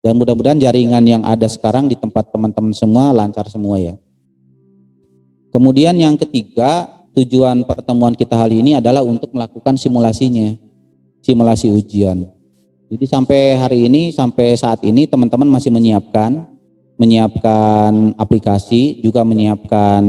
Dan mudah-mudahan jaringan yang ada sekarang di tempat teman-teman semua lancar semua ya. Kemudian yang ketiga, tujuan pertemuan kita hari ini adalah untuk melakukan simulasinya, simulasi ujian. Jadi sampai hari ini, sampai saat ini teman-teman masih menyiapkan aplikasi, juga menyiapkan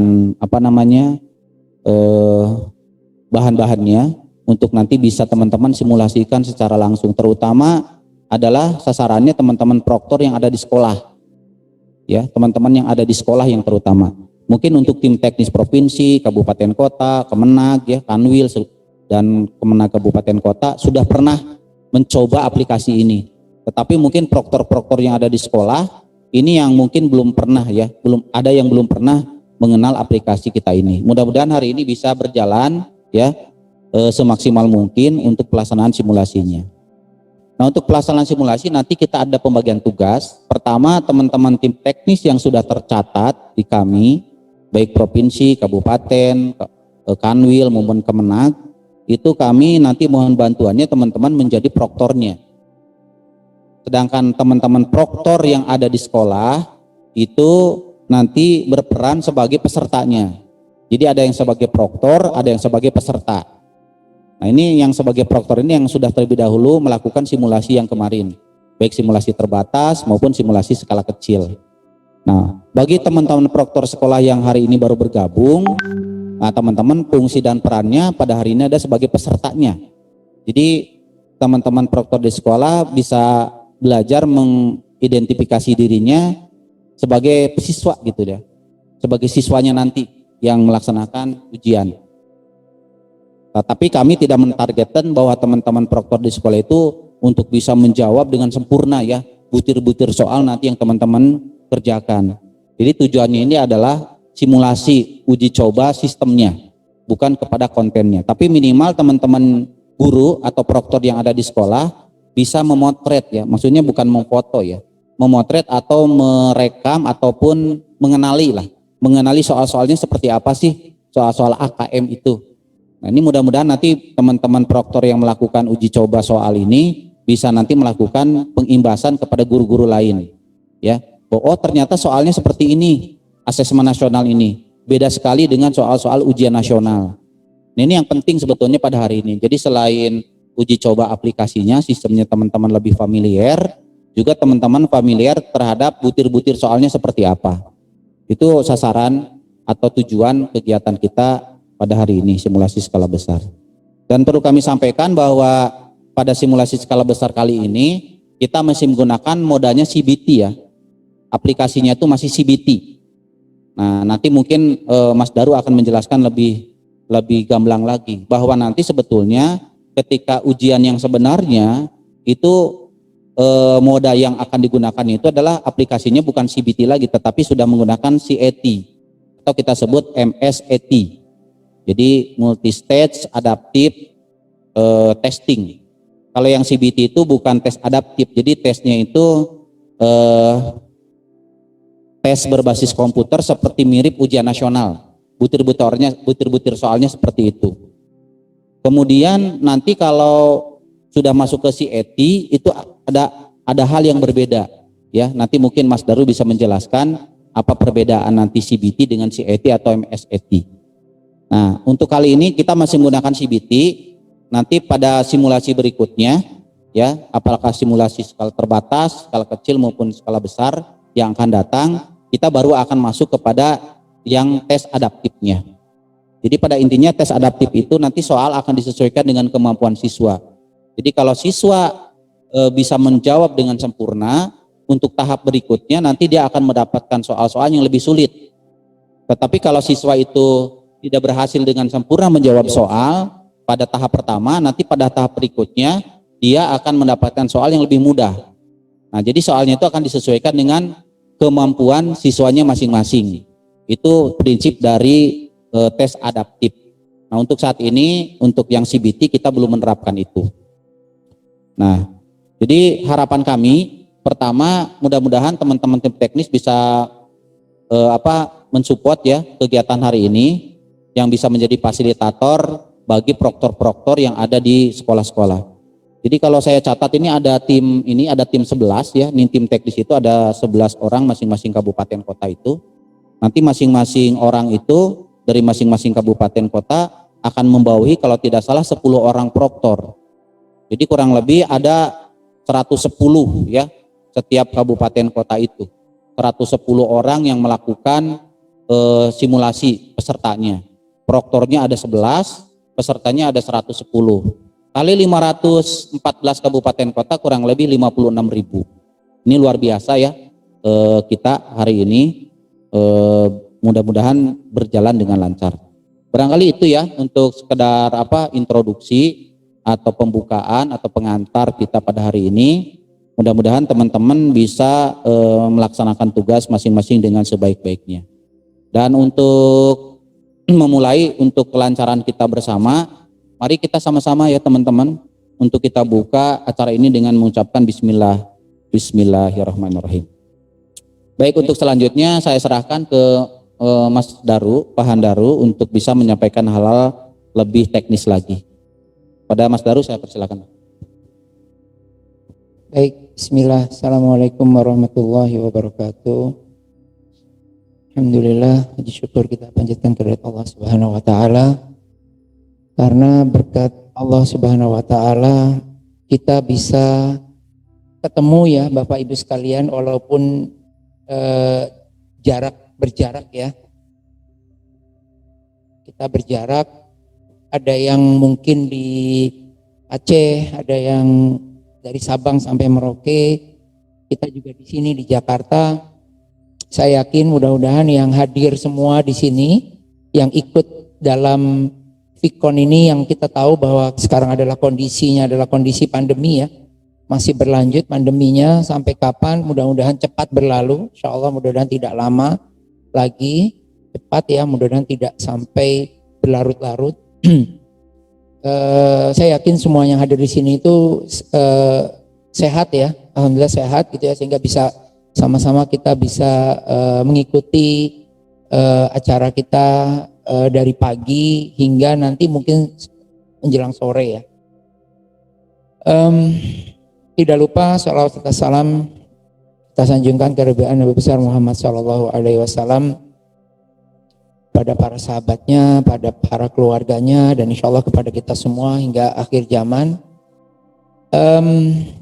bahan-bahannya untuk nanti bisa teman-teman simulasikan secara langsung, terutama adalah sasarannya teman-teman proktor yang ada di sekolah, ya, teman-teman yang ada di sekolah yang terutama. Mungkin untuk tim teknis provinsi, kabupaten kota, Kemenag, ya, Kanwil dan Kemenag kabupaten kota sudah pernah mencoba aplikasi ini. Tetapi mungkin proktor-proktor yang ada di sekolah ini yang mungkin belum pernah, ya, belum pernah mengenal aplikasi kita ini. Mudah-mudahan hari ini bisa berjalan, ya, semaksimal mungkin untuk pelaksanaan simulasinya. Nah, untuk pelaksanaan simulasi nanti kita ada pembagian tugas. Pertama, teman-teman tim teknis yang sudah tercatat di kami, baik provinsi, kabupaten, Kanwil maupun Kemenag, itu kami nanti mohon bantuannya teman-teman menjadi proktornya. Sedangkan teman-teman proktor yang ada di sekolah itu nanti berperan sebagai pesertanya. Jadi ada yang sebagai proktor, ada yang sebagai peserta. Nah, ini yang sebagai proktor ini yang sudah terlebih dahulu melakukan simulasi yang kemarin, baik simulasi terbatas maupun simulasi skala kecil. Nah, bagi teman-teman proktor sekolah yang hari ini baru bergabung, nah teman-teman fungsi dan perannya pada hari ini ada sebagai pesertanya. Jadi teman-teman proktor di sekolah bisa belajar mengidentifikasi dirinya sebagai siswa gitu ya, sebagai siswanya nanti yang melaksanakan ujian. Tapi kami tidak mentargetkan bahwa teman-teman proktor di sekolah itu untuk bisa menjawab dengan sempurna, ya, butir-butir soal nanti yang teman-teman kerjakan. Jadi tujuannya ini adalah simulasi uji coba sistemnya, bukan kepada kontennya. Tapi minimal teman-teman guru atau proktor yang ada di sekolah bisa memotret, ya, maksudnya bukan memfoto, ya, memotret atau merekam ataupun mengenali soal-soalnya seperti apa sih soal-soal AKM itu. Nah, ini mudah-mudahan nanti teman-teman proktor yang melakukan uji coba soal ini bisa nanti melakukan pengimbasan kepada guru-guru lain, ya. Oh, ternyata soalnya seperti ini, asesmen nasional ini beda sekali dengan soal-soal ujian nasional. Nah, ini yang penting sebetulnya pada hari ini. Jadi selain uji coba aplikasinya, sistemnya teman-teman lebih familiar, juga teman-teman familiar terhadap butir-butir soalnya seperti apa. Itu sasaran atau tujuan kegiatan kita pada hari ini, simulasi skala besar. Dan perlu kami sampaikan bahwa pada simulasi skala besar kali ini kita masih menggunakan modanya CBT, ya. Aplikasinya itu masih CBT. Nah, nanti mungkin Mas Daru akan menjelaskan lebih gamblang lagi bahwa nanti sebetulnya ketika ujian yang sebenarnya itu moda yang akan digunakan itu adalah aplikasinya bukan CBT lagi, tetapi sudah menggunakan CAT atau kita sebut MSAT. Jadi multi-stage adaptive testing. Kalau yang CBT itu bukan tes adaptif, jadi tesnya itu tes berbasis komputer seperti mirip ujian nasional. Butir-butir soalnya seperti itu. Kemudian nanti kalau sudah masuk ke CAT itu ada hal yang berbeda, ya. Nanti mungkin Mas Daru bisa menjelaskan apa perbedaan nanti CBT dengan CAT atau MSAT. Nah, untuk kali ini kita masih menggunakan CBT. Nanti pada simulasi berikutnya, ya, apakah simulasi skala terbatas, skala kecil maupun skala besar yang akan datang, kita baru akan masuk kepada yang tes adaptifnya. Jadi pada intinya tes adaptif itu nanti soal akan disesuaikan dengan kemampuan siswa. Jadi kalau siswa bisa menjawab dengan sempurna, untuk tahap berikutnya nanti dia akan mendapatkan soal-soal yang lebih sulit. Tetapi kalau siswa itu tidak berhasil dengan sempurna menjawab soal pada tahap pertama, nanti pada tahap berikutnya dia akan mendapatkan soal yang lebih mudah. Nah, jadi soalnya itu akan disesuaikan dengan kemampuan siswanya masing-masing. Itu prinsip dari tes adaptif. Nah, untuk saat ini untuk yang CBT kita belum menerapkan itu. Nah, jadi harapan kami pertama mudah-mudahan teman-teman tim teknis bisa mensupport, ya, kegiatan hari ini yang bisa menjadi fasilitator bagi proktor-proktor yang ada di sekolah-sekolah. Jadi kalau saya catat ini ada tim 11 ya, ini tim teknis itu ada 11 orang masing-masing kabupaten kota itu. Nanti masing-masing orang itu dari masing-masing kabupaten kota akan membawahi kalau tidak salah 10 orang proktor. Jadi kurang lebih ada 110 ya setiap kabupaten kota itu. 110 orang yang melakukan simulasi pesertanya. Proktornya ada 11, pesertanya ada 110. Kali 514 kabupaten kota kurang lebih 56.000. Ini luar biasa ya kita hari ini, mudah-mudahan berjalan dengan lancar. Barangkali itu ya untuk sekedar introduksi atau pembukaan atau pengantar kita pada hari ini. Mudah-mudahan teman-teman bisa melaksanakan tugas masing-masing dengan sebaik-baiknya. Dan untuk memulai untuk kelancaran kita bersama, mari kita sama-sama ya teman-teman untuk kita buka acara ini dengan mengucapkan Bismillahirrahmanirrahim. Baik, untuk selanjutnya saya serahkan ke Mas Daru, Pak Handaru untuk bisa menyampaikan hal-hal lebih teknis lagi. Pada Mas Daru saya persilakan. Baik, Bismillah. Assalamualaikum warahmatullahi wabarakatuh. Alhamdulillah, puji syukur kita panjatkan kepada Allah Subhanahu wa taala. Karena berkat Allah Subhanahu wa taala kita bisa ketemu ya Bapak Ibu sekalian, walaupun berjarak ya. Kita berjarak, ada yang mungkin di Aceh, ada yang dari Sabang sampai Merauke, kita juga di sini di Jakarta. Saya yakin mudah-mudahan yang hadir semua di sini, yang ikut dalam Fikon ini, yang kita tahu bahwa sekarang adalah kondisinya adalah kondisi pandemi ya, masih berlanjut pandeminya sampai kapan, mudah-mudahan cepat berlalu, insya Allah mudah-mudahan tidak lama lagi, cepat ya, mudah-mudahan tidak sampai berlarut-larut. Saya yakin semua yang hadir di sini itu sehat ya, alhamdulillah sehat gitu ya, sehingga bisa sama-sama kita bisa mengikuti acara kita dari pagi hingga nanti mungkin menjelang sore ya. Tidak lupa salawat serta salam kita sanjungkan kepada Nabi besar Muhammad SAW, pada para sahabatnya, pada para keluarganya, dan insya Allah kepada kita semua hingga akhir zaman.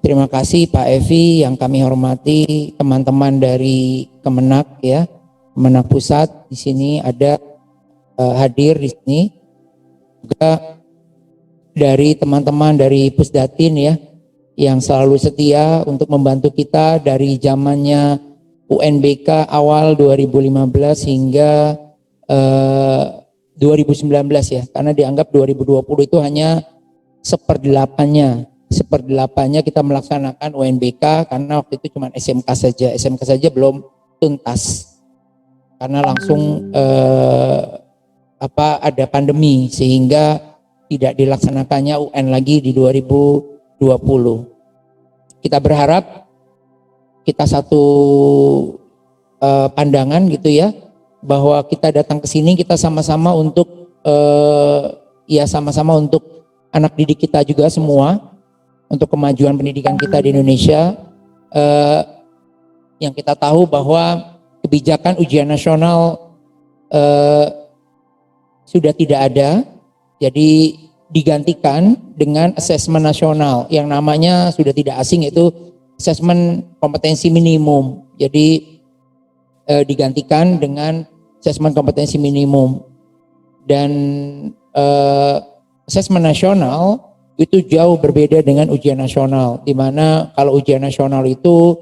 Terima kasih Pak Evi yang kami hormati, teman-teman dari Kemenak ya, Kemenak Pusat di sini ada hadir di sini, juga dari teman-teman dari Pusdatin ya, yang selalu setia untuk membantu kita dari zamannya UNBK awal 2015 hingga 2019 ya, karena dianggap 2020 itu hanya seperdelapannya kita melaksanakan UNBK, karena waktu itu cuma SMK saja belum tuntas karena langsung ada pandemi sehingga tidak dilaksanakannya UN lagi di 2020. Kita berharap kita satu pandangan gitu ya, bahwa kita datang ke sini kita sama-sama untuk sama-sama untuk anak didik kita juga semua, untuk kemajuan pendidikan kita di Indonesia. Yang kita tahu bahwa kebijakan ujian nasional sudah tidak ada, jadi digantikan dengan asesmen nasional yang namanya sudah tidak asing, yaitu asesmen kompetensi minimum. Jadi digantikan dengan asesmen kompetensi minimum, dan asesmen nasional itu jauh berbeda dengan ujian nasional, di mana kalau ujian nasional itu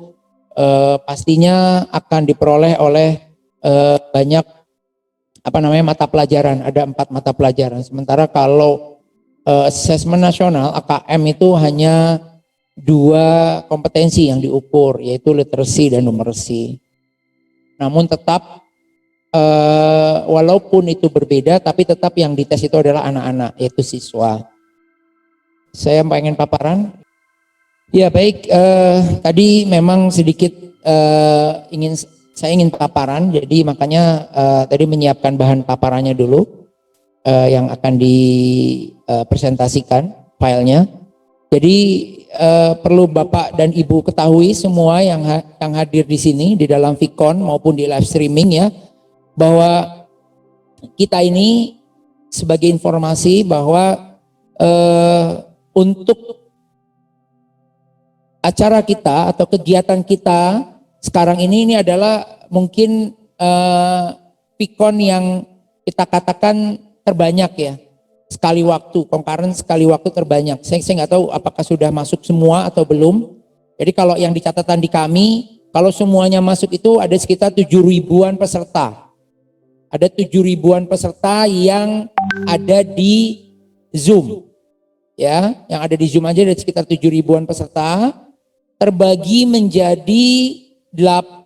pastinya akan diperoleh oleh banyak mata pelajaran, ada 4 mata pelajaran. Sementara kalau asesmen nasional AKM itu hanya 2 kompetensi yang diukur, yaitu literacy dan numeracy. Namun tetap walaupun itu berbeda, tapi tetap yang dites itu adalah anak-anak, yaitu siswa. Saya pengen paparan. Ya baik, tadi memang sedikit saya ingin paparan, jadi makanya tadi menyiapkan bahan paparannya dulu yang akan dipresentasikan filenya. Jadi perlu Bapak dan Ibu ketahui semua yang hadir di sini di dalam Vicon maupun di live streaming ya, bahwa kita ini sebagai informasi bahwa untuk acara kita atau kegiatan kita sekarang ini adalah mungkin Vicon yang kita katakan terbanyak ya, sekali waktu, concurrent sekali waktu terbanyak. Saya nggak tahu apakah sudah masuk semua atau belum. Jadi kalau yang di catatan di kami, kalau semuanya masuk itu ada sekitar 7 ribuan peserta. Ada 7 ribuan peserta yang ada di Zoom. Ya, yang ada di Zoom aja ada sekitar 7 ribuan peserta. Terbagi menjadi 40,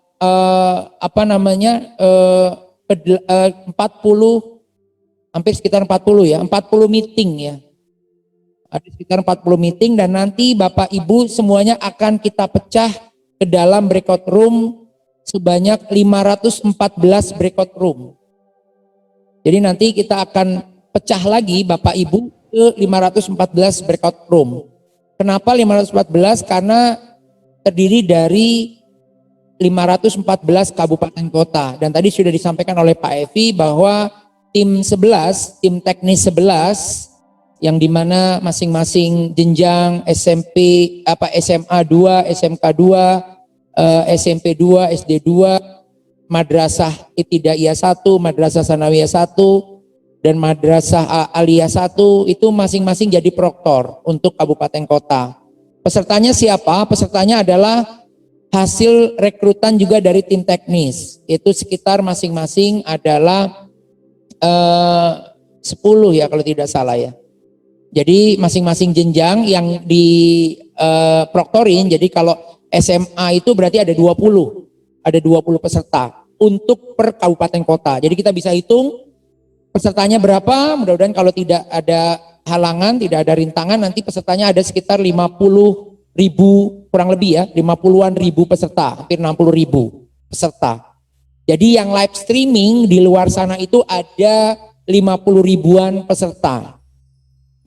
hampir sekitar 40 ya, 40 meeting ya. Ada sekitar 40 meeting dan nanti Bapak Ibu semuanya akan kita pecah ke dalam breakout room sebanyak 514 breakout room. Jadi nanti kita akan pecah lagi Bapak Ibu ke 514 breakout room. Kenapa 514? Karena terdiri dari 514 kabupaten kota. Dan tadi sudah disampaikan oleh Pak Evi bahwa tim 11, tim teknis 11 yang dimana masing-masing jenjang SMP, SMA 2, SMK 2, SMP 2, SD 2, Madrasah Ibtidaiyah 1, Madrasah Sanawiyah 1, dan Madrasah Aliyah 1 itu masing-masing jadi proktor untuk kabupaten kota. Pesertanya siapa? Pesertanya adalah hasil rekrutan juga dari tim teknis. Itu sekitar masing-masing adalah 10 ya kalau tidak salah ya. Jadi masing-masing jenjang yang di proktorin, jadi kalau SMA itu berarti ada 20 peserta untuk per kabupaten kota. Jadi kita bisa hitung pesertanya berapa, mudah-mudahan kalau tidak ada halangan, tidak ada rintangan, nanti pesertanya ada sekitar 50 ribu, kurang lebih ya, 50-an ribu peserta, hampir 60 ribu peserta. Jadi yang live streaming di luar sana itu ada 50 ribuan peserta.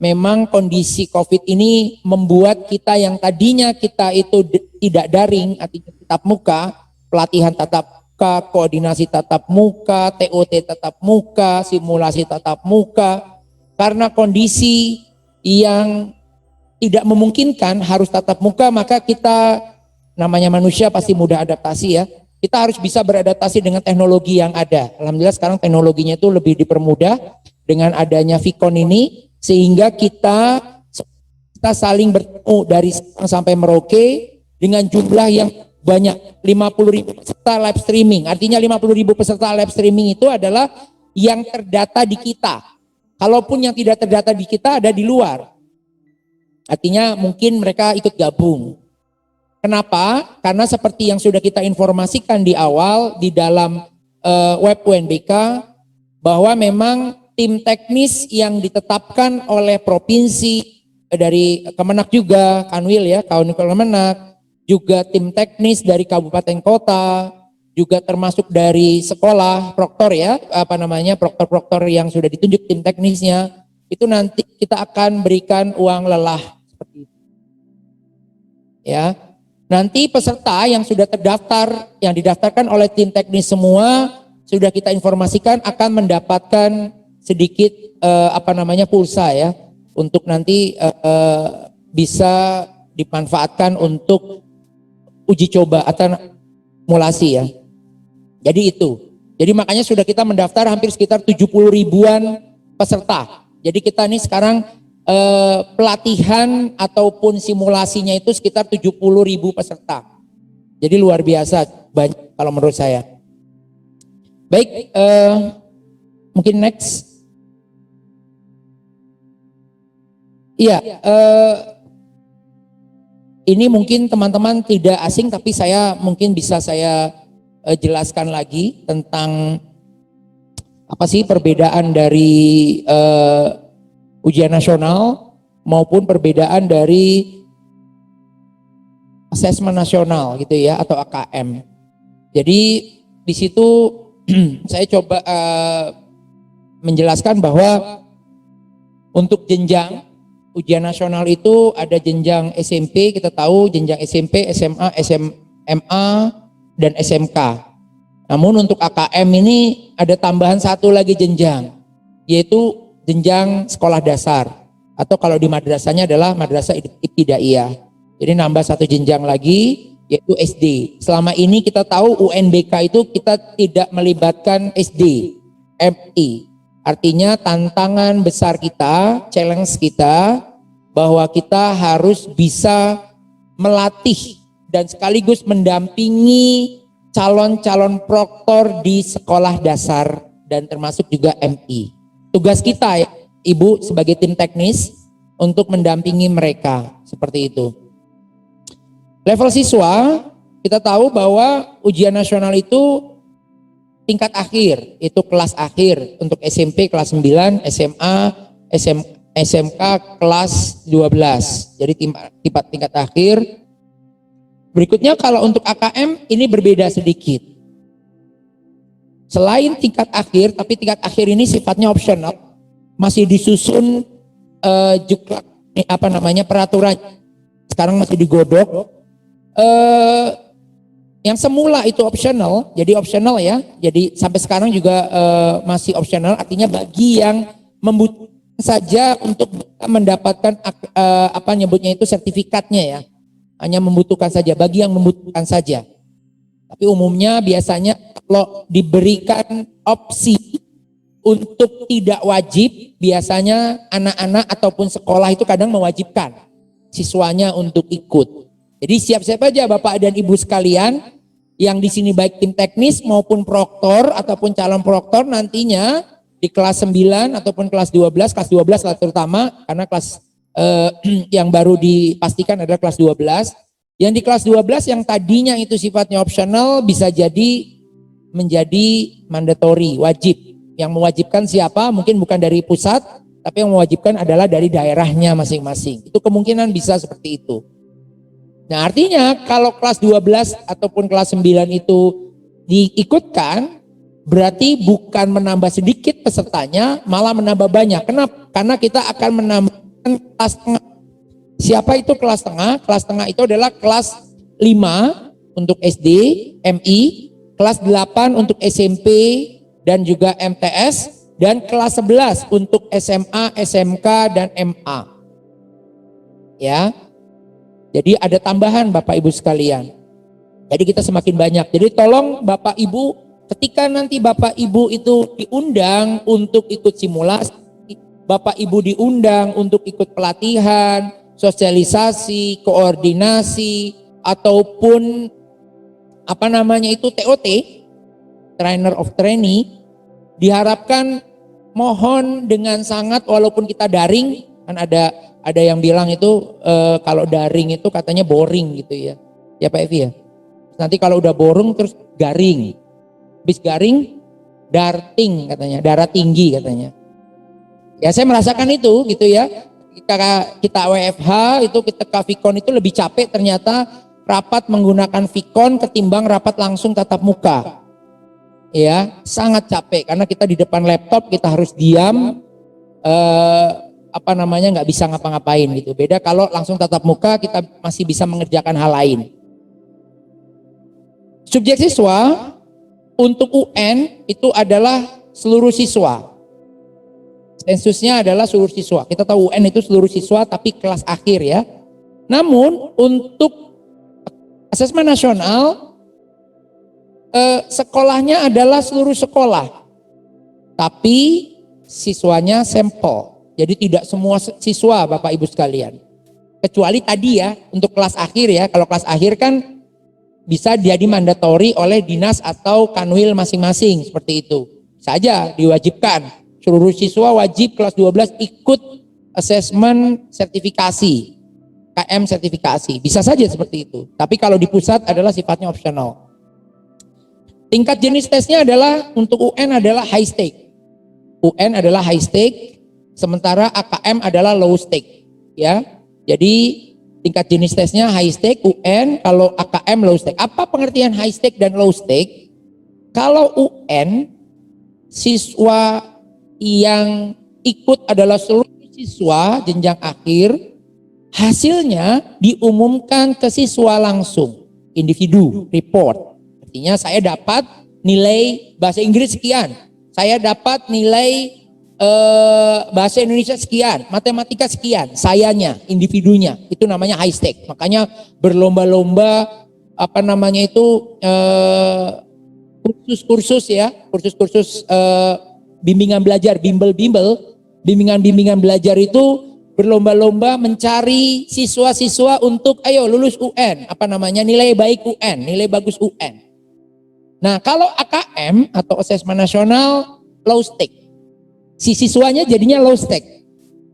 Memang kondisi COVID ini membuat kita yang tadinya kita itu tidak daring, artinya tatap muka, pelatihan tatap muka, koordinasi tatap muka, TOT tatap muka, simulasi tatap muka, karena kondisi yang tidak memungkinkan harus tatap muka, maka kita namanya manusia pasti mudah adaptasi ya. Kita harus bisa beradaptasi dengan teknologi yang ada. Alhamdulillah sekarang teknologinya itu lebih dipermudah dengan adanya Vicon ini, sehingga kita saling bertemu dari Sabang sampai Merauke dengan jumlah yang banyak, 50 ribu peserta live streaming. Artinya 50 ribu peserta live streaming itu adalah yang terdata di kita. Kalaupun yang tidak terdata di kita ada di luar. Artinya mungkin mereka ikut gabung. Kenapa? Karena seperti yang sudah kita informasikan di awal di dalam web UNBK, bahwa memang tim teknis yang ditetapkan oleh provinsi, dari Kemenak juga, Kanwil ya, Kemenak, juga tim teknis dari kabupaten kota, juga termasuk dari sekolah, proktor ya, proktor-proktor yang sudah ditunjuk tim teknisnya, itu nanti kita akan berikan uang lelah seperti itu. Ya. Nanti peserta yang sudah terdaftar, yang didaftarkan oleh tim teknis semua, sudah kita informasikan akan mendapatkan sedikit pulsa ya, untuk nanti bisa dimanfaatkan untuk uji coba atau simulasi ya. Jadi itu. Jadi makanya sudah kita mendaftar hampir sekitar 70 ribuan peserta. Jadi kita ini sekarang pelatihan ataupun simulasinya itu sekitar 70 ribu peserta. Jadi luar biasa banyak kalau menurut saya. Baik, mungkin next. Iya, ini mungkin teman-teman tidak asing, tapi saya mungkin bisa saya jelaskan lagi tentang apa sih perbedaan dari ujian nasional maupun perbedaan dari asesmen nasional gitu ya, atau AKM. Jadi di situ saya coba menjelaskan bahwa untuk jenjang ujian nasional itu ada jenjang SMP, kita tahu jenjang SMP, SMA, SMA, dan SMK. Namun untuk AKM ini ada tambahan satu lagi jenjang, yaitu jenjang sekolah dasar. Atau kalau di madrasahnya adalah madrasah ibtidaiyah. Jadi nambah satu jenjang lagi, yaitu SD. Selama ini kita tahu UNBK itu kita tidak melibatkan SD, MI. Artinya tantangan besar kita, challenge kita, bahwa kita harus bisa melatih dan sekaligus mendampingi calon-calon proktor di sekolah dasar dan termasuk juga MI. Tugas kita ya, Ibu sebagai tim teknis untuk mendampingi mereka seperti itu. Level siswa, kita tahu bahwa ujian nasional itu tingkat akhir, itu kelas akhir untuk SMP kelas 9, SMA, SMK kelas 12. Jadi tingkat akhir. Berikutnya kalau untuk AKM ini berbeda sedikit. Selain tingkat akhir, tapi tingkat akhir ini sifatnya opsional, masih disusun juga peraturan. Sekarang masih digodok. Yang semula itu opsional, jadi opsional ya. Jadi sampai sekarang juga masih opsional. Artinya bagi yang membutuhkan saja untuk mendapatkan nyebutnya itu sertifikatnya ya. Hanya membutuhkan saja, bagi yang membutuhkan saja. Tapi umumnya biasanya kalau diberikan opsi untuk tidak wajib, biasanya anak-anak ataupun sekolah itu kadang mewajibkan siswanya untuk ikut. Jadi siap-siap aja Bapak dan Ibu sekalian, yang di sini baik tim teknis maupun proktor ataupun calon proktor nantinya di kelas 9 ataupun kelas 12 lah terutama, karena kelas yang baru dipastikan adalah kelas 12. Yang di kelas 12 yang tadinya itu sifatnya opsional bisa jadi menjadi mandatory, wajib. Yang mewajibkan siapa? Mungkin bukan dari pusat, tapi yang mewajibkan adalah dari daerahnya masing-masing. Itu kemungkinan bisa seperti itu. Nah, artinya kalau kelas 12 ataupun kelas 9 itu diikutkan, berarti bukan menambah sedikit pesertanya, malah menambah banyak. Kenapa? Karena kita akan menambah kelas tengah. Siapa itu kelas tengah? Kelas tengah itu adalah kelas 5 untuk SD, MI, kelas 8 untuk SMP dan juga MTS, dan kelas 11 untuk SMA, SMK, dan MA. Ya. Jadi ada tambahan Bapak Ibu sekalian. Jadi kita semakin banyak. Jadi tolong Bapak Ibu, ketika nanti Bapak Ibu itu diundang untuk ikut simulasi, Bapak Ibu diundang untuk ikut pelatihan, sosialisasi, koordinasi, ataupun TOT, trainer of training, diharapkan mohon dengan sangat, walaupun kita daring, kan ada yang bilang itu kalau daring itu katanya boring gitu ya. Ya Pak Evi ya. Nanti kalau udah boring terus garing. Habis garing darting katanya, darah tinggi katanya. Ya saya merasakan itu gitu ya. Ketika kita WFH itu ketika Vicon itu lebih capek ternyata rapat menggunakan Vicon ketimbang rapat langsung tatap muka. Ya, sangat capek karena kita di depan laptop kita harus diam, nggak bisa ngapa-ngapain gitu. Beda kalau langsung tatap muka kita masih bisa mengerjakan hal lain. Subjek siswa untuk UN itu adalah seluruh siswa. Sensusnya adalah seluruh siswa. Kita tahu UN itu seluruh siswa tapi kelas akhir ya. Namun untuk asesmen nasional sekolahnya adalah seluruh sekolah. Tapi siswanya sampel. Jadi tidak semua siswa Bapak Ibu sekalian. Kecuali tadi ya untuk kelas akhir ya. Kalau kelas akhir kan bisa jadi mandatori oleh dinas atau kanwil masing-masing seperti itu. Saja diwajibkan. Seluruh siswa wajib kelas 12 ikut asesmen sertifikasi, KM sertifikasi. Bisa saja seperti itu. Tapi kalau di pusat adalah sifatnya opsional. Tingkat jenis tesnya adalah untuk UN adalah high stake. UN adalah high stake, sementara AKM adalah low stake. Ya, jadi tingkat jenis tesnya high stake UN, kalau AKM low stake. Apa pengertian high stake dan low stake? Kalau UN, siswa yang ikut adalah seluruh siswa jenjang akhir, hasilnya diumumkan ke siswa langsung, individu report. Artinya saya dapat nilai bahasa Inggris sekian, saya dapat nilai bahasa Indonesia sekian, matematika sekian, sayanya, individunya, itu namanya high stake. Makanya berlomba-lomba kursus-kursus ya, kursus-kursus bimbingan belajar, bimbingan belajar itu berlomba-lomba mencari siswa-siswa untuk ayo lulus UN, nilai baik UN, nilai bagus UN. Nah, kalau AKM atau asesmen nasional low stake. Si siswanya jadinya low stake.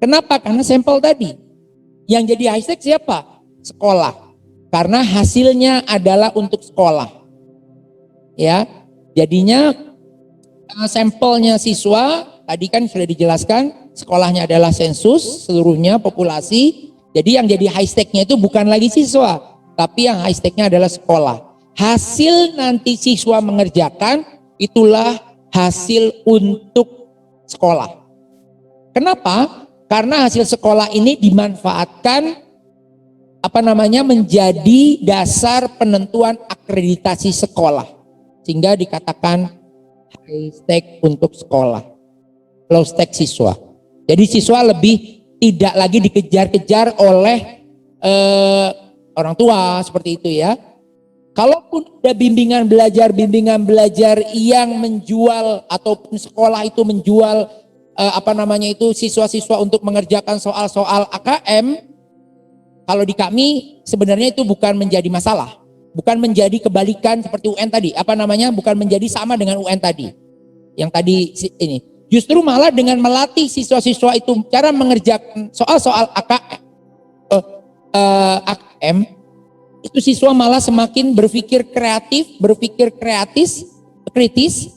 Kenapa? Karena sampel tadi. Yang jadi high stake siapa? Sekolah. Karena hasilnya adalah untuk sekolah. Ya, jadinya sampelnya siswa tadi kan sudah dijelaskan, sekolahnya adalah sensus seluruhnya populasi. Jadi yang jadi high stake-nya itu bukan lagi siswa, tapi yang high stake-nya adalah sekolah. Hasil nanti siswa mengerjakan itulah hasil untuk sekolah. Kenapa? Karena hasil sekolah ini dimanfaatkan menjadi dasar penentuan akreditasi sekolah. Sehingga dikatakan high stake untuk sekolah. Low stake siswa. Jadi siswa lebih tidak lagi dikejar-kejar oleh orang tua seperti itu ya. Kalaupun ada bimbingan belajar yang menjual ataupun sekolah itu menjual siswa-siswa untuk mengerjakan soal-soal AKM, kalau di kami sebenarnya itu bukan menjadi masalah, bukan menjadi kebalikan seperti UN tadi, bukan menjadi sama dengan UN tadi. Yang tadi ini, justru malah dengan melatih siswa-siswa itu cara mengerjakan soal-soal AKM, itu siswa malah semakin berpikir kritis,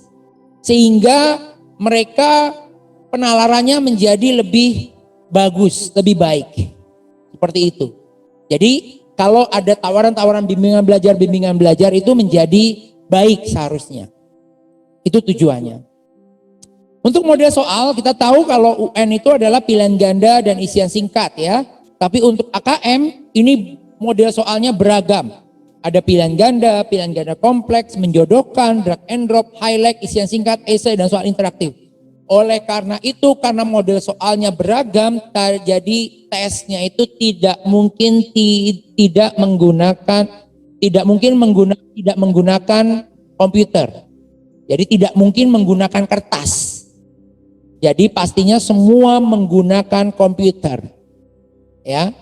sehingga mereka penalarannya menjadi lebih bagus, lebih baik. Seperti itu. Jadi kalau ada tawaran-tawaran bimbingan belajar itu menjadi baik seharusnya. Itu tujuannya. Untuk model soal kita tahu kalau UN itu adalah pilihan ganda dan isian singkat ya. Tapi untuk AKM ini model soalnya beragam. Ada pilihan ganda kompleks, menjodohkan, drag and drop, highlight, isian singkat, esai, dan soal interaktif. Oleh karena itu, karena model soalnya beragam, jadi tesnya itu tidak mungkin menggunakan komputer. Jadi tidak mungkin menggunakan kertas. Jadi pastinya semua menggunakan komputer. Ya.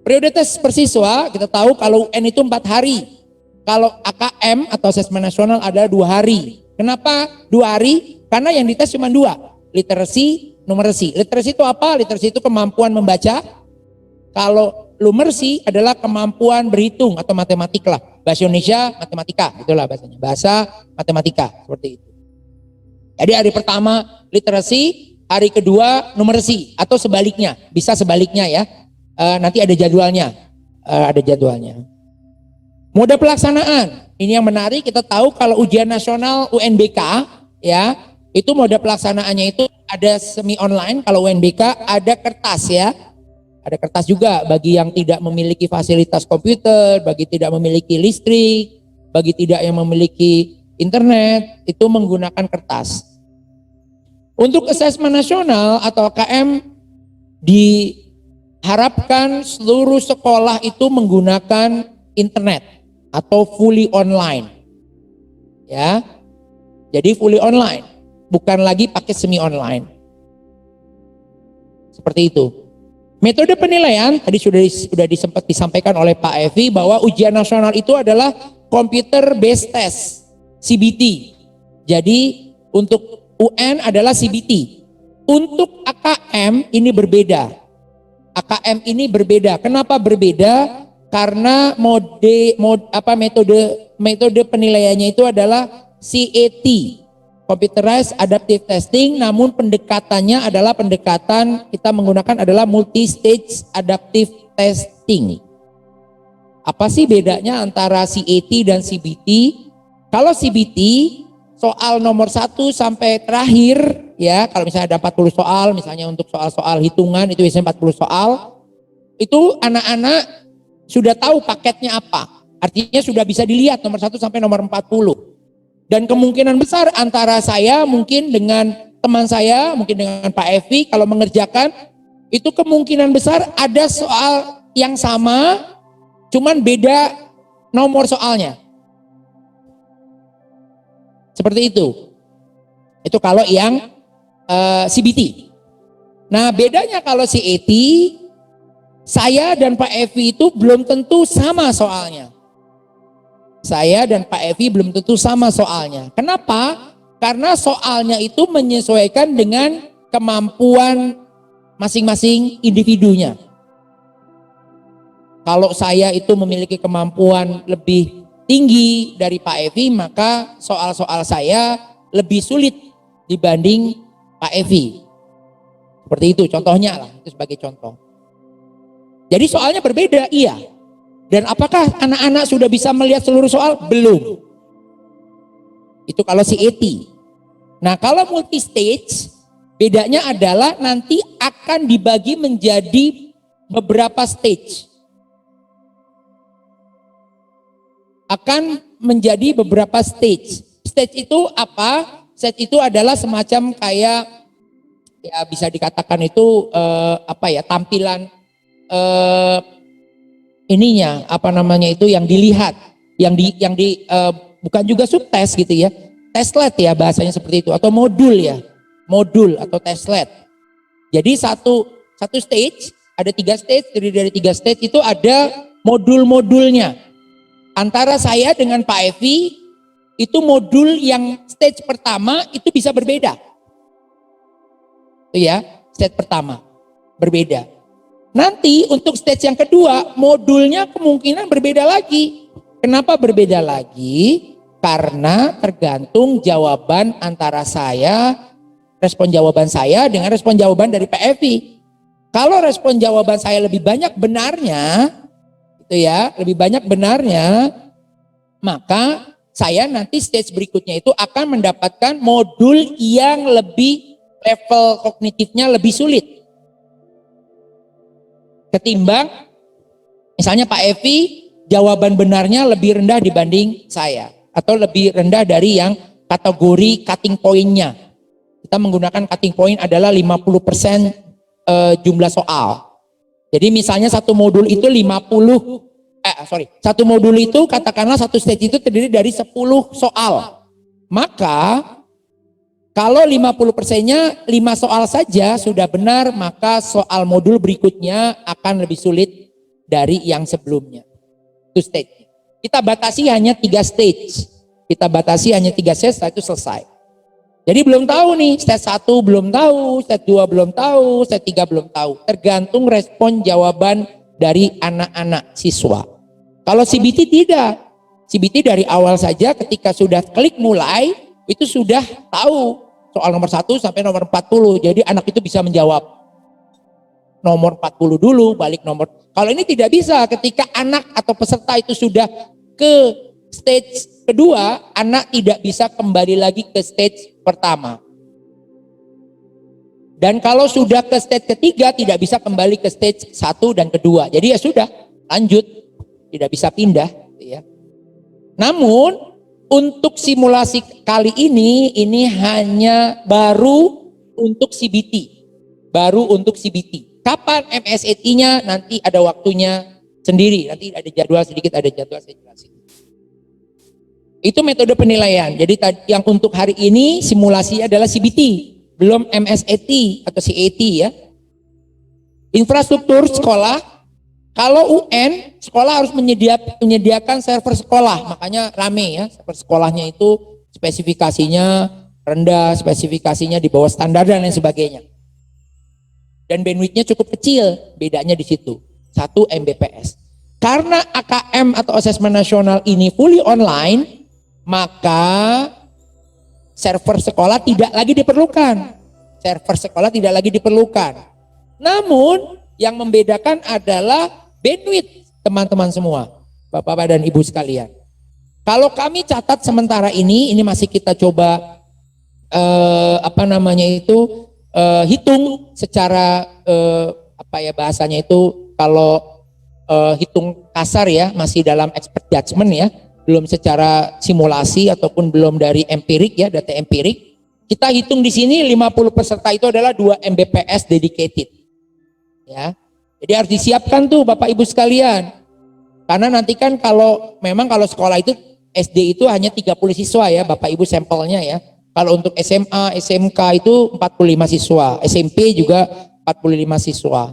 Periode tes per siswa kita tahu kalau UN itu 4 hari. Kalau AKM atau asesmen nasional ada 2 hari. Kenapa 2 hari? Karena yang dites cuma 2. Literasi, numerasi. Literasi itu apa? Literasi itu kemampuan membaca. Kalau numerasi adalah kemampuan berhitung atau matematik lah. Bahasa Indonesia, matematika. Itulah bahasanya. Bahasa matematika. Seperti itu. Jadi hari pertama literasi, hari kedua numerasi. Atau sebaliknya. Bisa sebaliknya ya. Nanti ada jadwalnya. Mode pelaksanaan. Ini yang menarik, kita tahu kalau ujian nasional UNBK ya, itu mode pelaksanaannya itu ada semi online. Kalau UNBK ada kertas ya. Ada kertas juga bagi yang tidak memiliki fasilitas komputer, bagi tidak memiliki listrik, bagi tidak yang memiliki internet, itu menggunakan kertas. Untuk asesmen nasional atau KM diharapkan seluruh sekolah itu menggunakan internet atau fully online. Ya. Jadi fully online, bukan lagi pakai semi online. Seperti itu. Metode penilaian tadi sudah sempat disampaikan oleh Pak Evi bahwa ujian nasional itu adalah computer based test, CBT. Jadi untuk UN adalah CBT. Untuk AKM ini berbeda. AKM ini berbeda. Kenapa berbeda? Karena metode penilaiannya itu adalah CAT, Computerized Adaptive Testing, namun pendekatannya adalah kita menggunakan adalah multi-stage adaptive testing. Apa sih bedanya antara CAT dan CBT? Kalau CBT soal nomor 1 sampai terakhir ya, kalau misalnya ada 40 soal, misalnya untuk soal-soal hitungan itu biasanya 40 soal, itu anak-anak sudah tahu paketnya apa. Artinya sudah bisa dilihat nomor 1 sampai nomor 40. Dan kemungkinan besar antara saya mungkin dengan teman saya, mungkin dengan Pak Evi, kalau mengerjakan, itu kemungkinan besar ada soal yang sama, cuman beda nomor soalnya. Seperti itu. Itu kalau yang CBT. Nah bedanya kalau CAT, saya dan Pak Evi itu belum tentu sama soalnya. Saya dan Pak Evi belum tentu sama soalnya. Kenapa? Karena soalnya itu menyesuaikan dengan kemampuan masing-masing individunya. Kalau saya itu memiliki kemampuan lebih tinggi dari Pak Evi, maka soal-soal saya lebih sulit dibanding Pak Evi. Seperti itu contohnya lah, itu sebagai contoh. Jadi soalnya berbeda, iya. Dan apakah anak-anak sudah bisa melihat seluruh soal? Belum. Itu kalau CAT. Nah kalau multi stage, bedanya adalah nanti akan dibagi menjadi beberapa stage. Akan menjadi beberapa stage. Stage itu apa? Stage itu adalah semacam kayak, ya bisa dikatakan itu tampilan ininya, apa namanya itu yang dilihat, bukan juga subtes gitu ya, testlet ya bahasanya seperti itu, atau modul ya, modul atau testlet. Jadi satu stage, ada 3 stage, dari 3 stage itu ada modul-modulnya. Antara saya dengan Pak Evi, itu modul yang stage pertama itu bisa berbeda. Itu ya, stage pertama berbeda. Nanti untuk stage yang kedua, modulnya kemungkinan berbeda lagi. Kenapa berbeda lagi? Karena tergantung jawaban antara saya, respon jawaban saya dengan respon jawaban dari Pak Evi. Kalau respon jawaban saya lebih banyak benarnya, itu ya, lebih banyak benarnya, maka saya nanti stage berikutnya itu akan mendapatkan modul yang lebih level kognitifnya lebih sulit. Ketimbang misalnya Pak Evi jawaban benarnya lebih rendah dibanding saya, atau lebih rendah dari yang kategori cutting point-nya. Kita menggunakan cutting point adalah 50% jumlah soal. Jadi misalnya satu modul itu satu modul itu katakanlah satu stage itu terdiri dari 10 soal. Maka kalau 50%-nya 5 soal saja sudah benar, maka soal modul berikutnya akan lebih sulit dari yang sebelumnya. Itu stage. Kita batasi hanya 3 stage. Kita batasi hanya 3 stage, setelah itu selesai. Jadi belum tahu nih, stage 1 belum tahu, stage 2 belum tahu, stage 3 belum tahu. Tergantung respon jawaban dari anak-anak siswa. Kalau CBT tidak. CBT dari awal saja ketika sudah klik mulai, itu sudah tahu soal nomor 1 sampai nomor 40. Jadi anak itu bisa menjawab nomor 40 dulu, balik nomor. Kalau ini tidak bisa, ketika anak atau peserta itu sudah ke stage kedua, anak tidak bisa kembali lagi ke stage pertama. Dan kalau sudah ke stage ketiga, tidak bisa kembali ke stage 1 dan kedua. Jadi ya sudah, lanjut, tidak bisa pindah. Ya. Namun untuk simulasi kali ini hanya baru untuk CBT. Baru untuk CBT. Kapan MSAT-nya nanti ada waktunya sendiri. Nanti ada jadwal sedikit, ada jadwal saya jelasin. Itu metode penilaian. Jadi yang untuk hari ini simulasi adalah CBT. Belum MSAT atau CAT ya. Infrastruktur sekolah. Kalau UN, sekolah harus menyediakan server sekolah, makanya rame ya, server sekolahnya itu spesifikasinya rendah, spesifikasinya di bawah standar dan lain sebagainya. Dan bandwidthnya cukup kecil, bedanya di situ, 1 Mbps. Karena AKM atau Asesmen Nasional ini fully online, maka server sekolah tidak lagi diperlukan. Server sekolah tidak lagi diperlukan. Namun yang membedakan adalah bandwidth teman-teman semua, Bapak-Bapak dan Ibu sekalian. Kalau kami catat sementara ini masih kita coba hitung secara bahasanya itu kalau hitung kasar ya, masih dalam expert judgment ya, belum secara simulasi ataupun belum dari empirik ya, data empirik. Kita hitung di sini 50 peserta itu adalah 2 Mbps dedicated. Ya. Jadi harus disiapkan tuh Bapak Ibu sekalian. Karena nanti kan kalau sekolah itu SD itu hanya 30 siswa ya Bapak Ibu sampelnya ya. Kalau untuk SMA, SMK itu 45 siswa, SMP juga 45 siswa.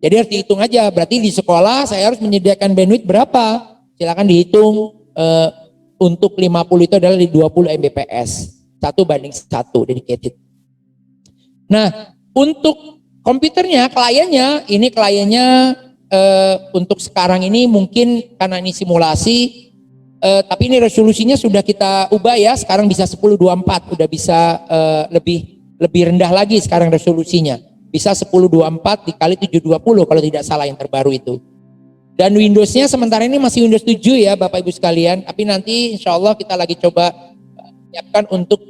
Jadi harus dihitung aja, berarti di sekolah saya harus menyediakan bandwidth berapa? Silakan dihitung, untuk 50 itu adalah di 20 Mbps. 1:1 dedicated. Nah, untuk komputernya, kliennya untuk sekarang ini mungkin karena ini simulasi, tapi ini resolusinya sudah kita ubah ya, sekarang bisa 1024, udah bisa lebih rendah lagi sekarang resolusinya. Bisa 1024 dikali 720 kalau tidak salah yang terbaru itu. Dan Windowsnya sementara ini masih Windows 7 ya Bapak Ibu sekalian, tapi nanti insya Allah kita lagi coba siapkan untuk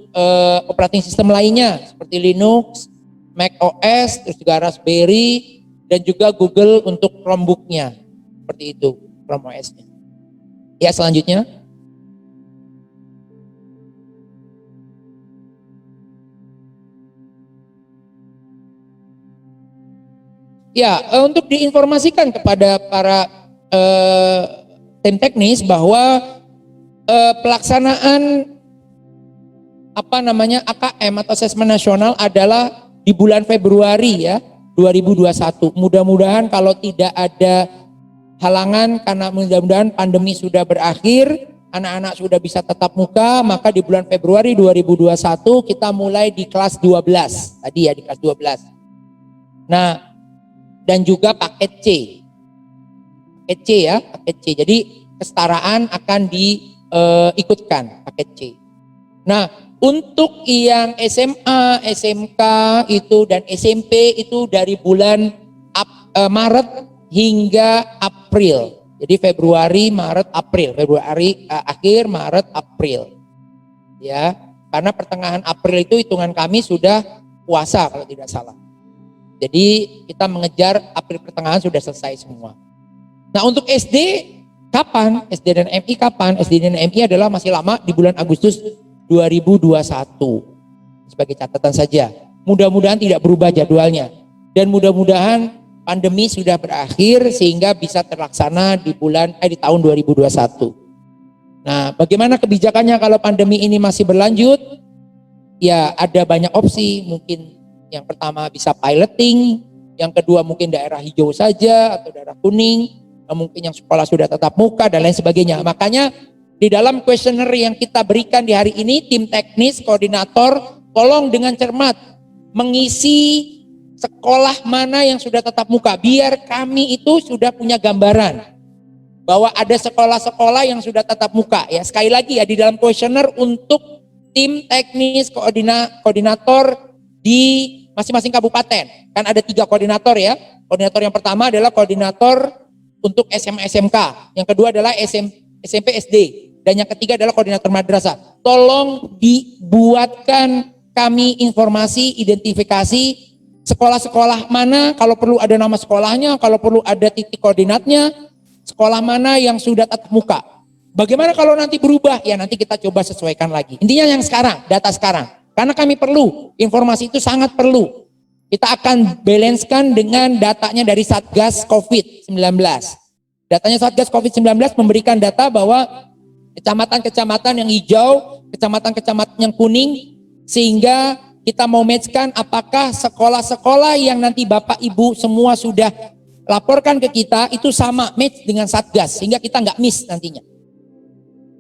operating system lainnya seperti Linux, Mac OS, terus juga Raspberry, dan juga Google untuk Chromebook-nya. Seperti itu, Chrome OS-nya. Ya, selanjutnya. Ya, untuk diinformasikan kepada para tim teknis bahwa pelaksanaan AKM atau asesmen nasional adalah di bulan Februari ya 2021. Mudah-mudahan kalau tidak ada halangan, karena mudah-mudahan pandemi sudah berakhir, anak-anak sudah bisa tatap muka, maka di bulan Februari 2021 kita mulai di kelas 12. Tadi ya di kelas 12. Nah, dan juga paket C. Paket C ya, paket C. Jadi kesetaraan akan diikutkan paket C. Nah, untuk yang SMA, SMK itu dan SMP itu dari bulan Maret hingga April. Jadi Februari, Maret, April. Februari akhir, Maret, April. Ya, karena pertengahan April itu hitungan kami sudah puasa kalau tidak salah. Jadi kita mengejar April pertengahan sudah selesai semua. Nah, untuk SD kapan? SD dan MI kapan? SD dan MI adalah masih lama di bulan Agustus 2021. Sebagai catatan saja. Mudah-mudahan tidak berubah jadwalnya. Dan mudah-mudahan pandemi sudah berakhir sehingga bisa terlaksana di tahun 2021. Nah, bagaimana kebijakannya kalau pandemi ini masih berlanjut? Ya, ada banyak opsi. Mungkin yang pertama bisa piloting, yang kedua mungkin daerah hijau saja atau daerah kuning, mungkin yang sekolah sudah tatap muka dan lain sebagainya. Makanya di dalam kuesioner yang kita berikan di hari ini, tim teknis, koordinator, tolong dengan cermat mengisi sekolah mana yang sudah tatap muka, biar kami itu sudah punya gambaran bahwa ada sekolah-sekolah yang sudah tatap muka. Ya, sekali lagi ya, di dalam kuesioner untuk tim teknis, koordinator di masing-masing kabupaten. Kan ada 3 koordinator ya. Koordinator yang pertama adalah koordinator untuk SMA SMK, yang kedua adalah SMP SD, dan yang ketiga adalah koordinator madrasah. Tolong dibuatkan kami informasi, identifikasi sekolah-sekolah mana, kalau perlu ada nama sekolahnya, kalau perlu ada titik koordinatnya, sekolah mana yang sudah tatap muka. Bagaimana kalau nanti berubah? Ya nanti kita coba sesuaikan lagi. Intinya yang sekarang, data sekarang. Karena kami perlu, informasi itu sangat perlu. Kita akan balancekan dengan datanya dari Satgas COVID-19. Datanya Satgas COVID-19 memberikan data bahwa kecamatan-kecamatan yang hijau, kecamatan-kecamatan yang kuning, sehingga kita mau matchkan apakah sekolah-sekolah yang nanti Bapak Ibu semua sudah laporkan ke kita itu sama match dengan Satgas, sehingga kita nggak miss nantinya.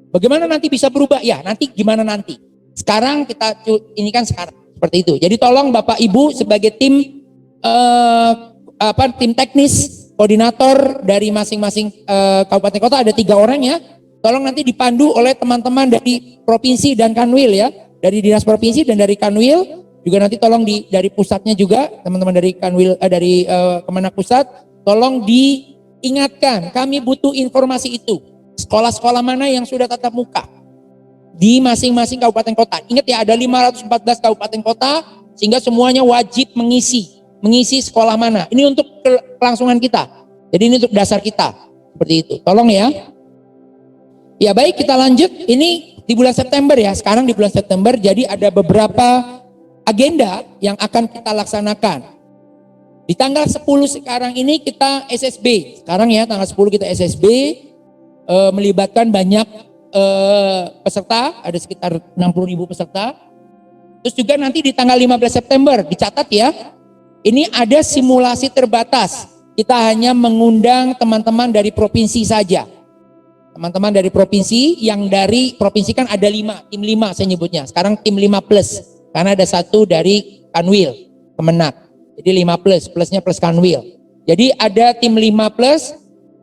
Bagaimana nanti bisa berubah? Ya nanti gimana nanti. Sekarang kita ini kan sekarang seperti itu. Jadi tolong Bapak Ibu sebagai tim tim teknis, koordinator dari masing-masing kabupaten kota, ada 3 orang ya. Tolong nanti dipandu oleh teman-teman dari provinsi dan Kanwil ya, dari dinas provinsi dan dari Kanwil juga. Nanti tolong dari pusatnya juga, teman-teman dari Kanwil dari Kemenak Pusat, tolong diingatkan, kami butuh informasi itu. Sekolah-sekolah mana yang sudah tatap muka, di masing-masing kabupaten kota. Ingat ya, ada 514 kabupaten kota, sehingga semuanya wajib mengisi sekolah mana. Ini untuk kelangsungan kita. Jadi ini untuk dasar kita. Seperti itu. Tolong ya. Ya baik, kita lanjut. Ini di bulan September ya. Sekarang di bulan September, jadi ada beberapa agenda yang akan kita laksanakan. Di tanggal 10 sekarang ini kita SSB. Sekarang ya, tanggal 10 kita SSB. Melibatkan banyak peserta, ada sekitar 60.000 peserta. Terus juga nanti di tanggal 15 September, dicatat ya, ini ada simulasi terbatas. Kita hanya mengundang teman-teman dari provinsi saja. Teman-teman dari provinsi, yang dari provinsi kan ada 5, tim 5 saya nyebutnya. Sekarang tim 5 plus, karena ada 1 dari Kanwil, Kemenak. Jadi 5 plus, plusnya plus Kanwil. Jadi ada tim 5 plus,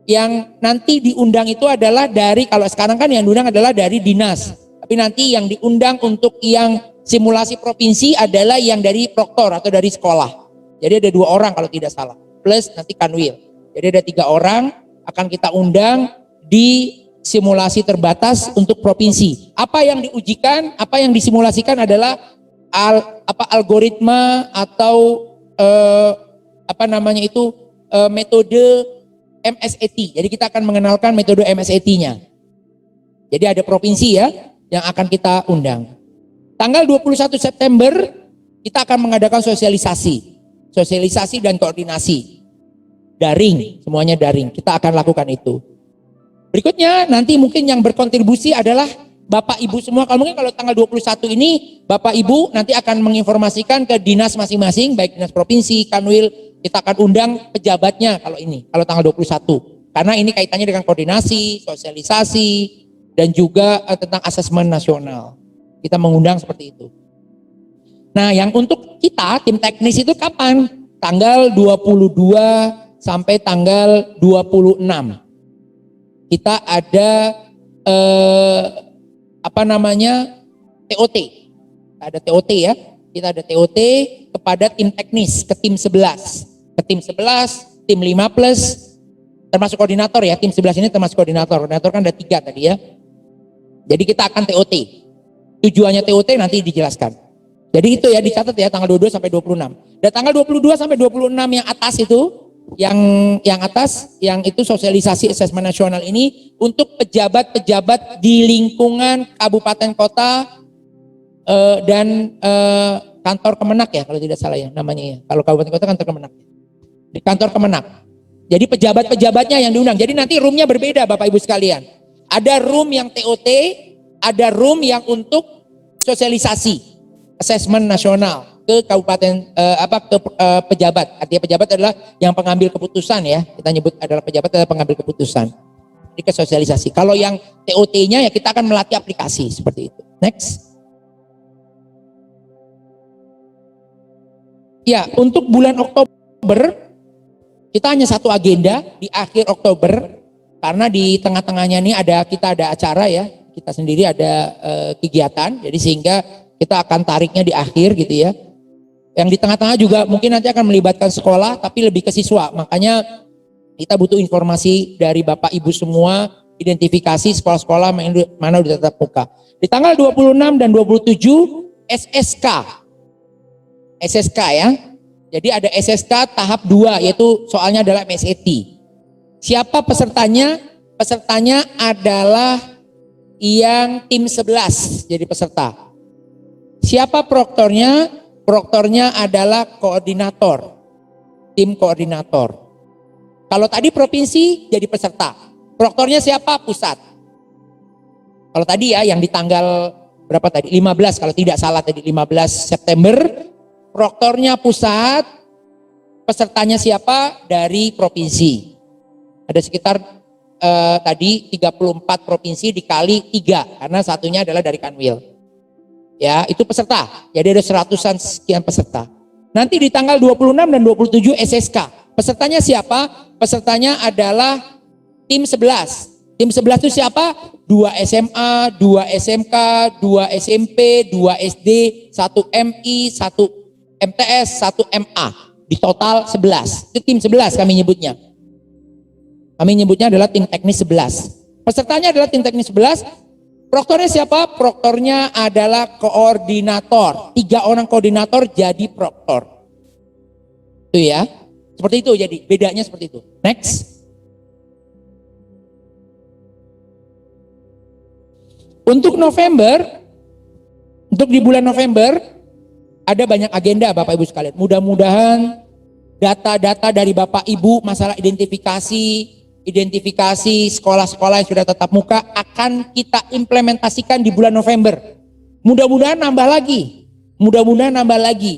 yang nanti diundang itu adalah dari, kalau sekarang kan yang diundang adalah dari dinas. Tapi nanti yang diundang untuk yang simulasi provinsi adalah yang dari proktor atau dari sekolah. Jadi ada 2 orang kalau tidak salah. Plus nanti Kanwil. Jadi ada 3 orang akan kita undang di simulasi terbatas untuk provinsi. Apa yang diujikan, apa yang disimulasikan adalah algoritma atau metode MSAT. Jadi kita akan mengenalkan metode MSAT-nya. Jadi ada provinsi ya yang akan kita undang. Tanggal 21 September kita akan mengadakan sosialisasi dan koordinasi. Daring, semuanya daring. Kita akan lakukan itu. Berikutnya nanti mungkin yang berkontribusi adalah Bapak Ibu semua. Kalau mungkin kalau tanggal 21 ini Bapak Ibu nanti akan menginformasikan ke dinas masing-masing, baik dinas provinsi, Kanwil. Kita akan undang pejabatnya kalau tanggal 21. Karena ini kaitannya dengan koordinasi, sosialisasi, dan juga tentang asesmen nasional. Kita mengundang seperti itu. Nah, yang untuk kita, tim teknis itu kapan? Tanggal 22 sampai tanggal 26. Kita ada TOT. Ada TOT ya. Kita ada TOT kepada tim teknis, ke tim 11. Ke tim 11, tim 5 plus, termasuk koordinator ya, tim 11 ini termasuk koordinator. Koordinator kan ada 3 tadi ya. Jadi kita akan TOT. Tujuannya TOT nanti dijelaskan. Jadi itu ya, dicatat ya, tanggal 22 sampai 26. Dan tanggal 22 sampai 26 yang atas itu, yang itu sosialisasi asesmen nasional ini untuk pejabat-pejabat di lingkungan kabupaten kota dan kantor Kemenak ya, kalau tidak salah ya namanya ya. Kalau kabupaten kota kantor Kemenak. Di kantor Kemenak. Jadi pejabat-pejabatnya yang diundang. Jadi nanti roomnya berbeda Bapak Ibu sekalian. Ada room yang TOT, ada room yang untuk sosialisasi asesmen nasional ke kabupaten pejabat. Artinya pejabat adalah yang pengambil keputusan ya. Kita nyebut adalah pejabat adalah pengambil keputusan. Jadi ke sosialisasi. Kalau yang TOT-nya ya kita akan melatih aplikasi seperti itu. Next. Ya, untuk bulan Oktober kita hanya satu agenda di akhir Oktober, karena di tengah-tengahnya ini kita ada acara ya, kita sendiri ada kegiatan, jadi sehingga kita akan tariknya di akhir gitu ya. Yang di tengah-tengah juga mungkin nanti akan melibatkan sekolah, tapi lebih ke siswa. Makanya kita butuh informasi dari Bapak Ibu semua, identifikasi sekolah-sekolah mana udah tatap muka. Di tanggal 26 dan 27 SSK ya. Jadi ada SSK tahap 2, yaitu soalnya adalah MSAT. Siapa pesertanya? Pesertanya adalah yang tim 11 jadi peserta. Siapa proktornya? Proktornya adalah koordinator. Tim koordinator. Kalau tadi provinsi jadi peserta. Proktornya siapa? Pusat. Kalau tadi ya yang di tanggal berapa tadi? 15 kalau tidak salah tadi 15 September. Proktornya pusat, pesertanya siapa? Dari provinsi. Ada sekitar tadi 34 provinsi dikali 3, karena satunya adalah dari Kanwil. Ya, itu peserta. Jadi ada 100-an sekian peserta. Nanti di tanggal 26 dan 27 SSK. Pesertanya siapa? Pesertanya adalah tim 11. Tim 11 itu siapa? 2 SMA, 2 SMK, 2 SMP, 2 SD, 1 MI, 1 MTS, 1 MA, di total 11. Itu tim 11 kami nyebutnya. Kami nyebutnya adalah tim teknis 11. Pesertanya adalah tim teknis 11. Proktornya siapa? Proktornya adalah koordinator. 3 orang koordinator jadi proktor. Itu ya. Seperti itu, jadi bedanya seperti itu. Next. Untuk November, untuk di bulan November, ada banyak agenda Bapak Ibu sekalian. Mudah-mudahan data-data dari Bapak Ibu masalah identifikasi sekolah-sekolah yang sudah tatap muka akan kita implementasikan di bulan November. Mudah-mudahan nambah lagi.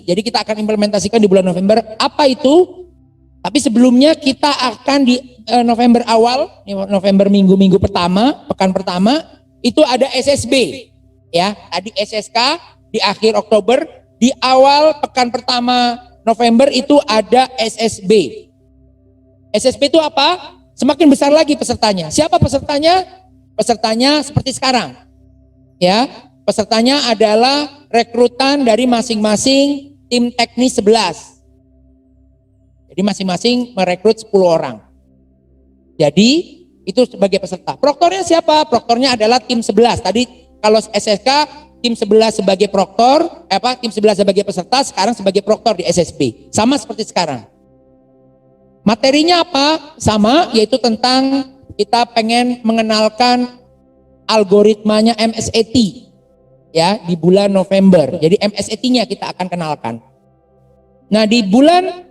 Jadi kita akan implementasikan di bulan November. Apa itu? Tapi sebelumnya kita akan di November awal, November minggu-minggu pertama, pekan pertama, itu ada SSB. Ya, tadi SSK di akhir Oktober, di awal pekan pertama November itu ada SSB. SSB itu apa? Semakin besar lagi pesertanya. Siapa pesertanya? Pesertanya seperti sekarang. Ya, pesertanya adalah rekrutan dari masing-masing tim teknis 11. Jadi masing-masing merekrut 10 orang. Jadi itu sebagai peserta. Proktornya siapa? Proktornya adalah tim 11. Tadi kalau SSK tim 11 sebagai proktor, tim 11 sebagai peserta, sekarang sebagai proktor di SSB. Sama seperti sekarang. Materinya apa? Sama, yaitu tentang kita pengen mengenalkan algoritmanya MSAT ya di bulan November. Jadi MSAT-nya kita akan kenalkan. Nah, di bulan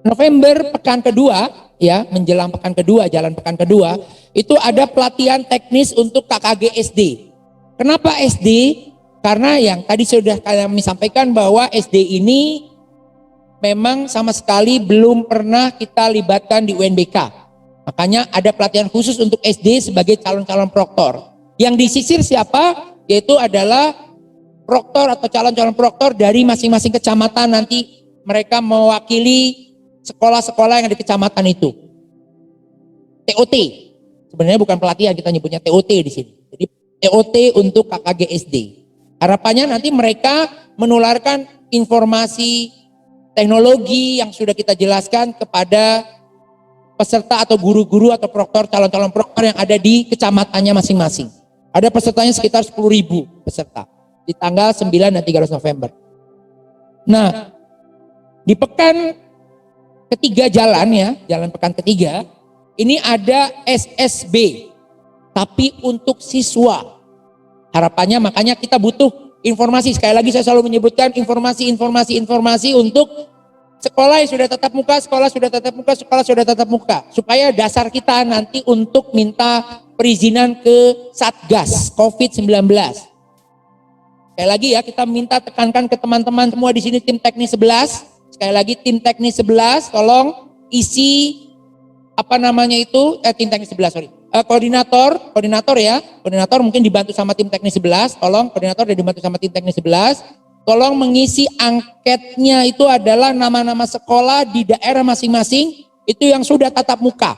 November pekan kedua ya, menjelang pekan kedua, jalan pekan kedua, itu ada pelatihan teknis untuk KKG SD. Kenapa SD? Karena yang tadi sudah kami sampaikan bahwa SD ini memang sama sekali belum pernah kita libatkan di UNBK. Makanya ada pelatihan khusus untuk SD sebagai calon-calon proktor. Yang disisir siapa? Yaitu adalah proktor atau calon-calon proktor dari masing-masing kecamatan. Nanti mereka mewakili sekolah-sekolah yang ada di kecamatan itu. TOT. Sebenarnya bukan pelatihan, kita nyebutnya TOT di sini. Jadi TOT untuk KKG SD. Harapannya nanti mereka menularkan informasi teknologi yang sudah kita jelaskan kepada peserta atau guru-guru atau proktor, calon-calon proktor yang ada di kecamatannya masing-masing. Ada pesertanya sekitar 10.000 peserta di tanggal 9 dan 13 November. Nah, di pekan ketiga jalan pekan ketiga, ini ada SSB, tapi untuk siswa. Harapannya makanya kita butuh informasi, sekali lagi saya selalu menyebutkan informasi untuk sekolah yang sudah tatap muka, sekolah sudah tatap muka, supaya dasar kita nanti untuk minta perizinan ke Satgas COVID-19. Sekali lagi ya, kita minta tekankan ke teman-teman semua di sini tim teknis 11. Sekali lagi tim teknis 11, tolong isi tim teknis 11 koordinator ya. Koordinator mungkin dibantu sama tim teknis 11, tolong koordinator dan dibantu sama tim teknis 11. Tolong mengisi angketnya itu adalah nama-nama sekolah di daerah masing-masing itu yang sudah tatap muka.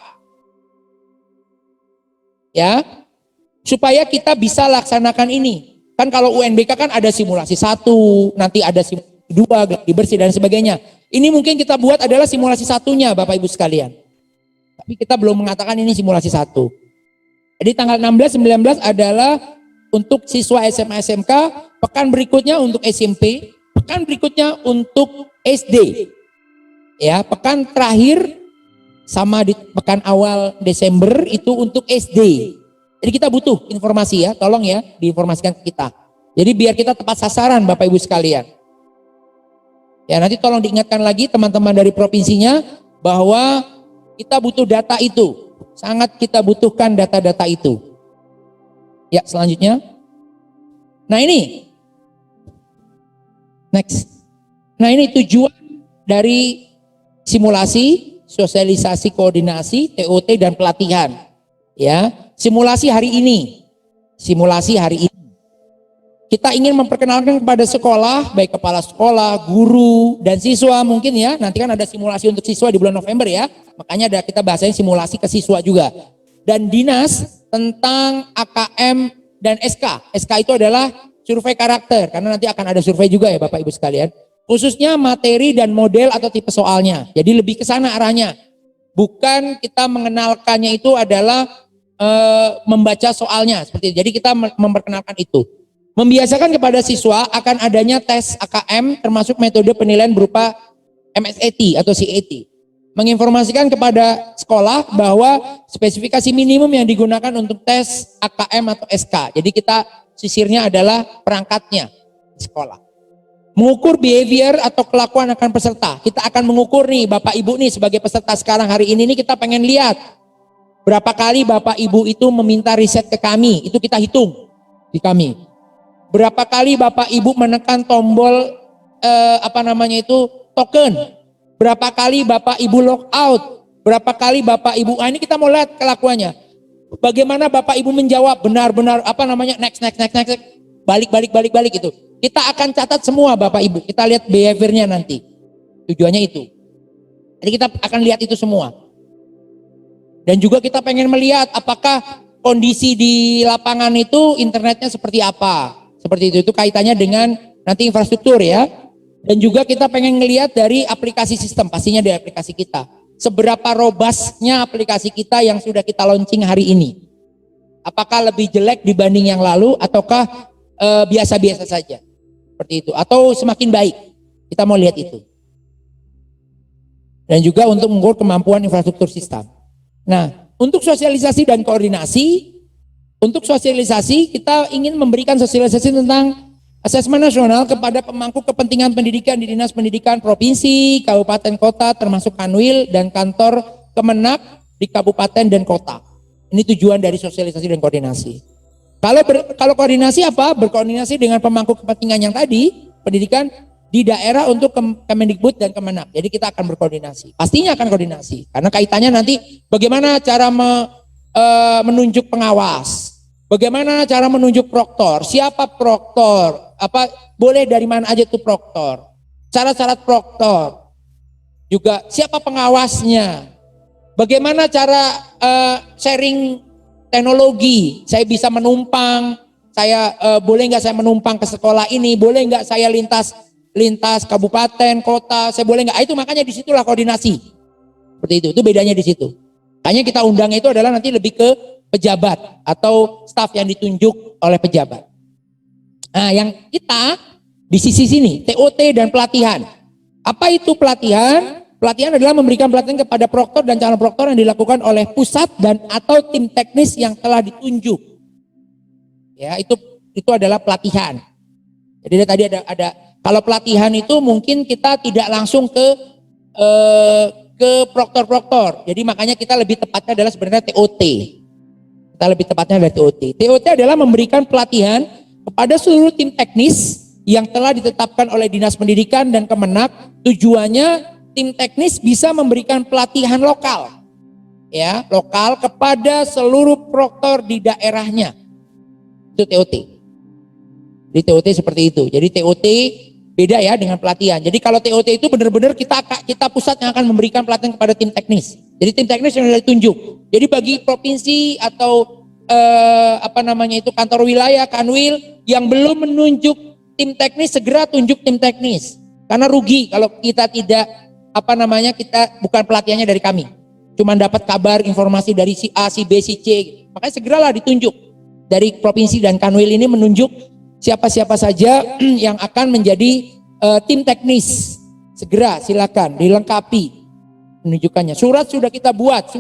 Ya. Supaya kita bisa laksanakan ini. Kan kalau UNBK kan ada simulasi 1, nanti ada simulasi 2, gladi bersih dan sebagainya. Ini mungkin kita buat adalah simulasi 1-nya Bapak Ibu sekalian. Tapi kita belum mengatakan ini simulasi 1. Jadi tanggal 16-19 adalah untuk siswa SMA SMK, pekan berikutnya untuk SMP, pekan berikutnya untuk SD. Ya, pekan terakhir sama di pekan awal Desember itu untuk SD. Jadi kita butuh informasi ya, tolong ya diinformasikan ke kita. Jadi biar kita tepat sasaran Bapak Ibu sekalian. Ya, nanti tolong diingatkan lagi teman-teman dari provinsinya bahwa kita butuh data itu. Sangat kita butuhkan data-data itu. Ya, selanjutnya. Nah, ini. Next. Nah, ini tujuan dari simulasi, sosialisasi, koordinasi, TOT dan pelatihan. Ya, simulasi hari ini. Kita ingin memperkenalkan kepada sekolah, baik kepala sekolah, guru, dan siswa mungkin ya. Nanti kan ada simulasi untuk siswa di bulan November ya. Makanya kita bahasanya simulasi ke siswa juga. Dan dinas tentang AKM dan SK. SK itu adalah survei karakter. Karena nanti akan ada survei juga ya Bapak Ibu sekalian. Khususnya materi dan model atau tipe soalnya. Jadi lebih ke sana arahnya. Bukan kita mengenalkannya itu adalah membaca soalnya seperti itu. Jadi kita memperkenalkan itu. Membiasakan kepada siswa akan adanya tes AKM termasuk metode penilaian berupa MSAT atau CAT. Menginformasikan kepada sekolah bahwa spesifikasi minimum yang digunakan untuk tes AKM atau SK. Jadi kita sisirnya adalah perangkatnya di sekolah. Mengukur behavior atau kelakuan akan peserta. Kita akan mengukur nih Bapak Ibu nih sebagai peserta sekarang hari ini nih kita pengen lihat berapa kali Bapak Ibu itu meminta riset ke kami. Itu kita hitung di kami. Berapa kali Bapak Ibu menekan tombol token. Berapa kali Bapak Ibu log out. Berapa kali Bapak Ibu, ini kita mau lihat kelakuannya. Bagaimana Bapak Ibu menjawab benar-benar next balik itu. Kita akan catat semua Bapak Ibu. Kita lihat behaviornya nanti. Tujuannya itu. Jadi kita akan lihat itu semua. Dan juga kita pengen melihat apakah kondisi di lapangan itu internetnya seperti apa. Seperti itu kaitannya dengan nanti infrastruktur ya. Dan juga kita pengen ngelihat dari aplikasi sistem, pastinya dari aplikasi kita. Seberapa robustnya aplikasi kita yang sudah kita launching hari ini. Apakah lebih jelek dibanding yang lalu ataukah biasa-biasa saja. Seperti itu. Atau semakin baik. Kita mau lihat itu. Dan juga untuk mengukur kemampuan infrastruktur sistem. Nah, untuk sosialisasi dan koordinasi, kita ingin memberikan sosialisasi tentang asesmen nasional kepada pemangku kepentingan pendidikan di Dinas Pendidikan Provinsi, Kabupaten Kota, termasuk Kanwil dan kantor Kemenak di Kabupaten dan Kota. Ini tujuan dari sosialisasi dan koordinasi. Kalau koordinasi apa? Berkoordinasi dengan pemangku kepentingan yang tadi, pendidikan di daerah untuk Kemendikbud dan Kemenak. Jadi kita akan berkoordinasi. Pastinya akan koordinasi. Karena kaitannya nanti bagaimana cara menunjuk pengawas. Bagaimana cara menunjuk proktor. Siapa proktor. Boleh dari mana aja tuh proktor. Syarat-syarat proktor. Juga siapa pengawasnya. Bagaimana cara sharing teknologi. Saya bisa menumpang. Boleh nggak saya menumpang ke sekolah ini. Boleh nggak saya lintas kabupaten, kota, saya boleh nggak? Itu makanya disitulah koordinasi. Seperti itu bedanya di situ. Hanya kita undang itu adalah nanti lebih ke pejabat atau staf yang ditunjuk oleh pejabat. Nah, yang kita di sisi sini, TOT dan pelatihan. Apa itu pelatihan? Pelatihan adalah memberikan pelatihan kepada proktor dan calon proktor yang dilakukan oleh pusat dan atau tim teknis yang telah ditunjuk. Ya, itu adalah pelatihan. Jadi tadi ada kalau pelatihan itu mungkin kita tidak langsung ke proktor-proktor. Jadi makanya kita lebih tepatnya adalah sebenarnya TOT. Kita lebih tepatnya adalah TOT. TOT adalah memberikan pelatihan kepada seluruh tim teknis yang telah ditetapkan oleh Dinas Pendidikan dan Kemenak. Tujuannya tim teknis bisa memberikan pelatihan lokal. Ya, lokal kepada seluruh proktor di daerahnya. Itu TOT. Di TOT seperti itu. Jadi TOT beda ya dengan pelatihan. Jadi kalau TOT itu benar-benar kita pusat yang akan memberikan pelatihan kepada tim teknis. Jadi tim teknis yang sudah ditunjuk. Jadi bagi provinsi atau kantor wilayah, Kanwil yang belum menunjuk tim teknis, segera tunjuk tim teknis. Karena rugi kalau kita tidak kita bukan pelatihannya dari kami. Cuma dapat kabar informasi dari si A, si B, si C. Makanya segeralah ditunjuk. Dari provinsi dan Kanwil ini menunjuk siapa-siapa saja yang akan menjadi tim teknis. Segera silakan dilengkapi penunjukannya. Surat sudah kita buat,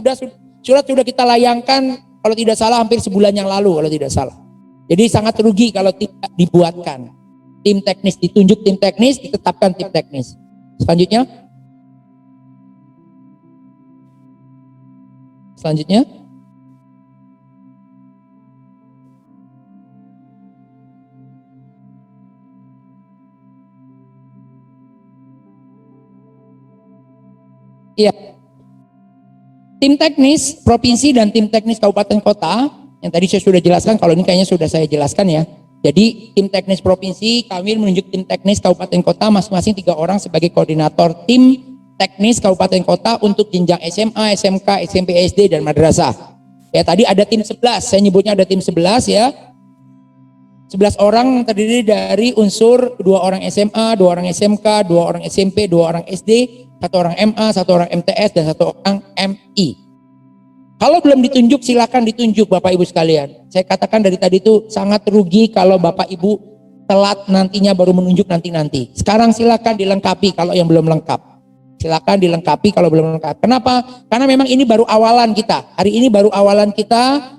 surat sudah kita layangkan kalau tidak salah hampir sebulan yang lalu kalau tidak salah. Jadi sangat rugi kalau tidak dibuatkan. Tim teknis ditunjuk tim teknis, ditetapkan tim teknis. Selanjutnya. Iya. Tim teknis provinsi dan tim teknis kabupaten kota yang tadi saya sudah jelaskan, kalau ini kayaknya sudah saya jelaskan ya. Jadi tim teknis provinsi kami menunjuk tim teknis kabupaten kota masing-masing 3 orang sebagai koordinator tim teknis kabupaten kota untuk jenjang SMA, SMK, SMP, SD dan madrasah. Ya tadi ada tim 11, saya nyebutnya ada tim 11 ya. 11 orang terdiri dari unsur 2 orang SMA, 2 orang SMK, 2 orang SMP, 2 orang SD, 1 orang MA, 1 orang MTS, dan 1 orang MI. Kalau belum ditunjuk silakan ditunjuk Bapak Ibu sekalian. Saya katakan dari tadi itu sangat rugi kalau Bapak Ibu telat nantinya baru menunjuk nanti. Sekarang silakan dilengkapi kalau yang belum lengkap. Silakan dilengkapi kalau belum lengkap. Kenapa? Karena memang ini baru awalan kita. Hari ini baru awalan kita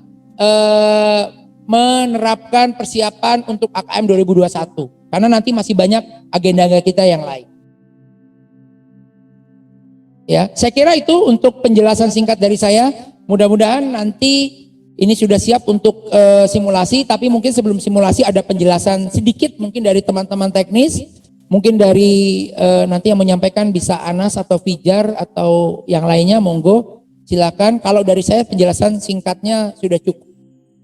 menerapkan persiapan untuk AKM 2021. Karena nanti masih banyak agenda kita yang lain. Ya, saya kira itu untuk penjelasan singkat dari saya. Mudah-mudahan nanti ini sudah siap untuk simulasi, tapi mungkin sebelum simulasi ada penjelasan sedikit mungkin dari teman-teman teknis, mungkin dari nanti yang menyampaikan bisa Anas atau Fijar atau yang lainnya, monggo silakan. Kalau dari saya penjelasan singkatnya sudah cukup.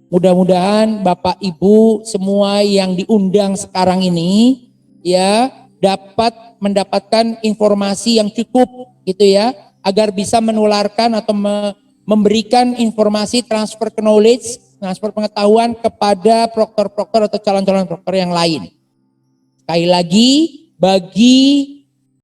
Mudah-mudahan Bapak Ibu semua yang diundang sekarang ini ya dapat mendapatkan informasi yang cukup gitu ya, agar bisa menularkan atau memberikan informasi transfer knowledge, transfer pengetahuan kepada proktor-proktor atau calon-calon proktor yang lain. Sekali lagi, bagi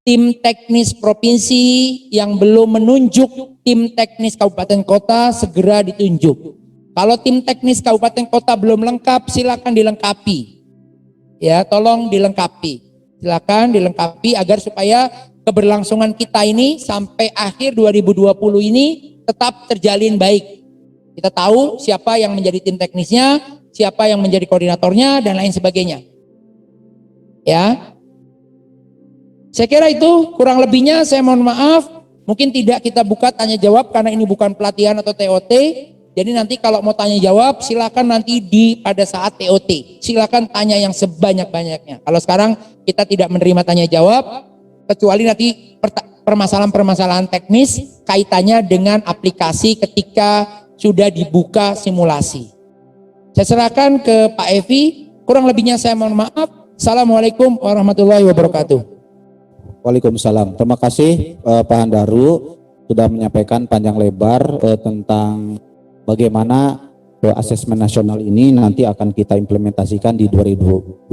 tim teknis provinsi yang belum menunjuk tim teknis kabupaten kota, segera ditunjuk. Kalau tim teknis kabupaten kota belum lengkap, silakan dilengkapi. Ya, tolong dilengkapi. Silakan dilengkapi agar supaya keberlangsungan kita ini sampai akhir 2020 ini tetap terjalin baik. Kita tahu siapa yang menjadi tim teknisnya, siapa yang menjadi koordinatornya, dan lain sebagainya. Ya, saya kira itu kurang lebihnya. Saya mohon maaf, mungkin tidak kita buka tanya jawab karena ini bukan pelatihan atau TOT. Jadi nanti kalau mau tanya jawab, silakan nanti pada saat TOT. Silakan tanya yang sebanyak-banyaknya. Kalau sekarang kita tidak menerima tanya jawab, kecuali nanti permasalahan-permasalahan teknis kaitannya dengan aplikasi ketika sudah dibuka simulasi. Saya serahkan ke Pak Evi, kurang lebihnya saya mohon maaf. Assalamualaikum warahmatullahi wabarakatuh. Waalaikumsalam. Terima kasih Pak Handaru sudah menyampaikan panjang lebar tentang bagaimana asesmen nasional ini nanti akan kita implementasikan di 2020.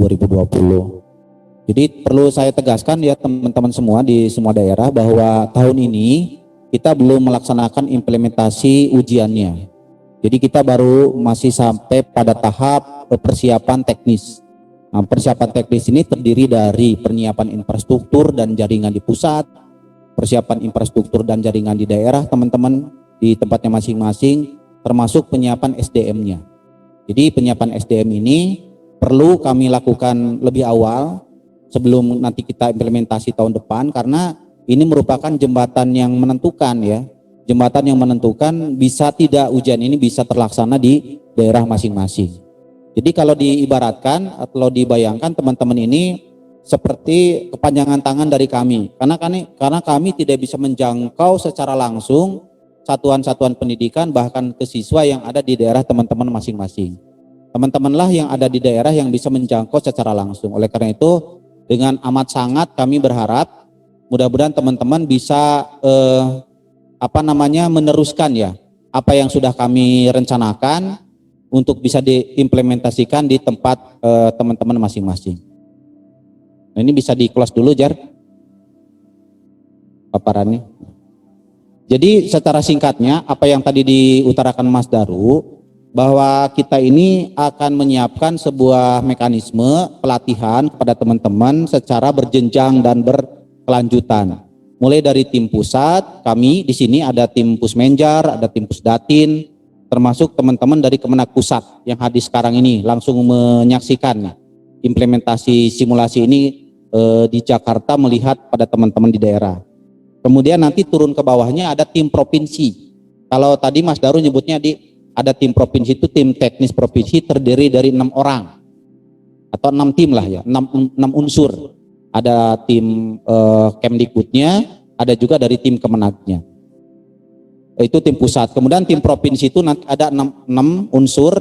Jadi perlu saya tegaskan ya teman-teman semua di semua daerah bahwa tahun ini kita belum melaksanakan implementasi ujiannya. Jadi kita baru masih sampai pada tahap persiapan teknis. Nah, persiapan teknis ini terdiri dari penyiapan infrastruktur dan jaringan di pusat, persiapan infrastruktur dan jaringan di daerah teman-teman di tempatnya masing-masing, termasuk penyiapan SDM-nya. Jadi penyiapan SDM ini perlu kami lakukan lebih awal sebelum nanti kita implementasi tahun depan, karena ini merupakan jembatan yang menentukan ya. Jembatan yang menentukan bisa tidak ujian ini bisa terlaksana di daerah masing-masing. Jadi kalau diibaratkan atau dibayangkan teman-teman ini seperti kepanjangan tangan dari kami. Karena kami tidak bisa menjangkau secara langsung satuan-satuan pendidikan bahkan ke siswa yang ada di daerah teman-teman masing-masing. Teman-temanlah yang ada di daerah yang bisa menjangkau secara langsung. Oleh karena itu dengan amat sangat kami berharap mudah-mudahan teman-teman bisa meneruskan ya apa yang sudah kami rencanakan untuk bisa diimplementasikan di tempat teman-teman masing-masing. Nah, ini bisa di-close dulu Jar paparannya. Jadi secara singkatnya apa yang tadi diutarakan Mas Daru, bahwa kita ini akan menyiapkan sebuah mekanisme pelatihan kepada teman-teman secara berjenjang dan berkelanjutan. Mulai dari tim pusat, kami di sini ada tim Pusmenjar, ada tim Pusdatin, termasuk teman-teman dari Kemenak Pusat yang hadir sekarang ini langsung menyaksikan implementasi simulasi ini di Jakarta melihat pada teman-teman di daerah. Kemudian nanti turun ke bawahnya ada tim provinsi. Kalau tadi Mas Daru nyebutnya ada tim provinsi itu tim teknis provinsi terdiri dari 6 orang atau 6 tim lah ya, 6 unsur. Ada tim Kemdikbudnya, ada juga dari tim Kemenagnya. Itu tim pusat. Kemudian tim provinsi itu nanti ada 6 unsur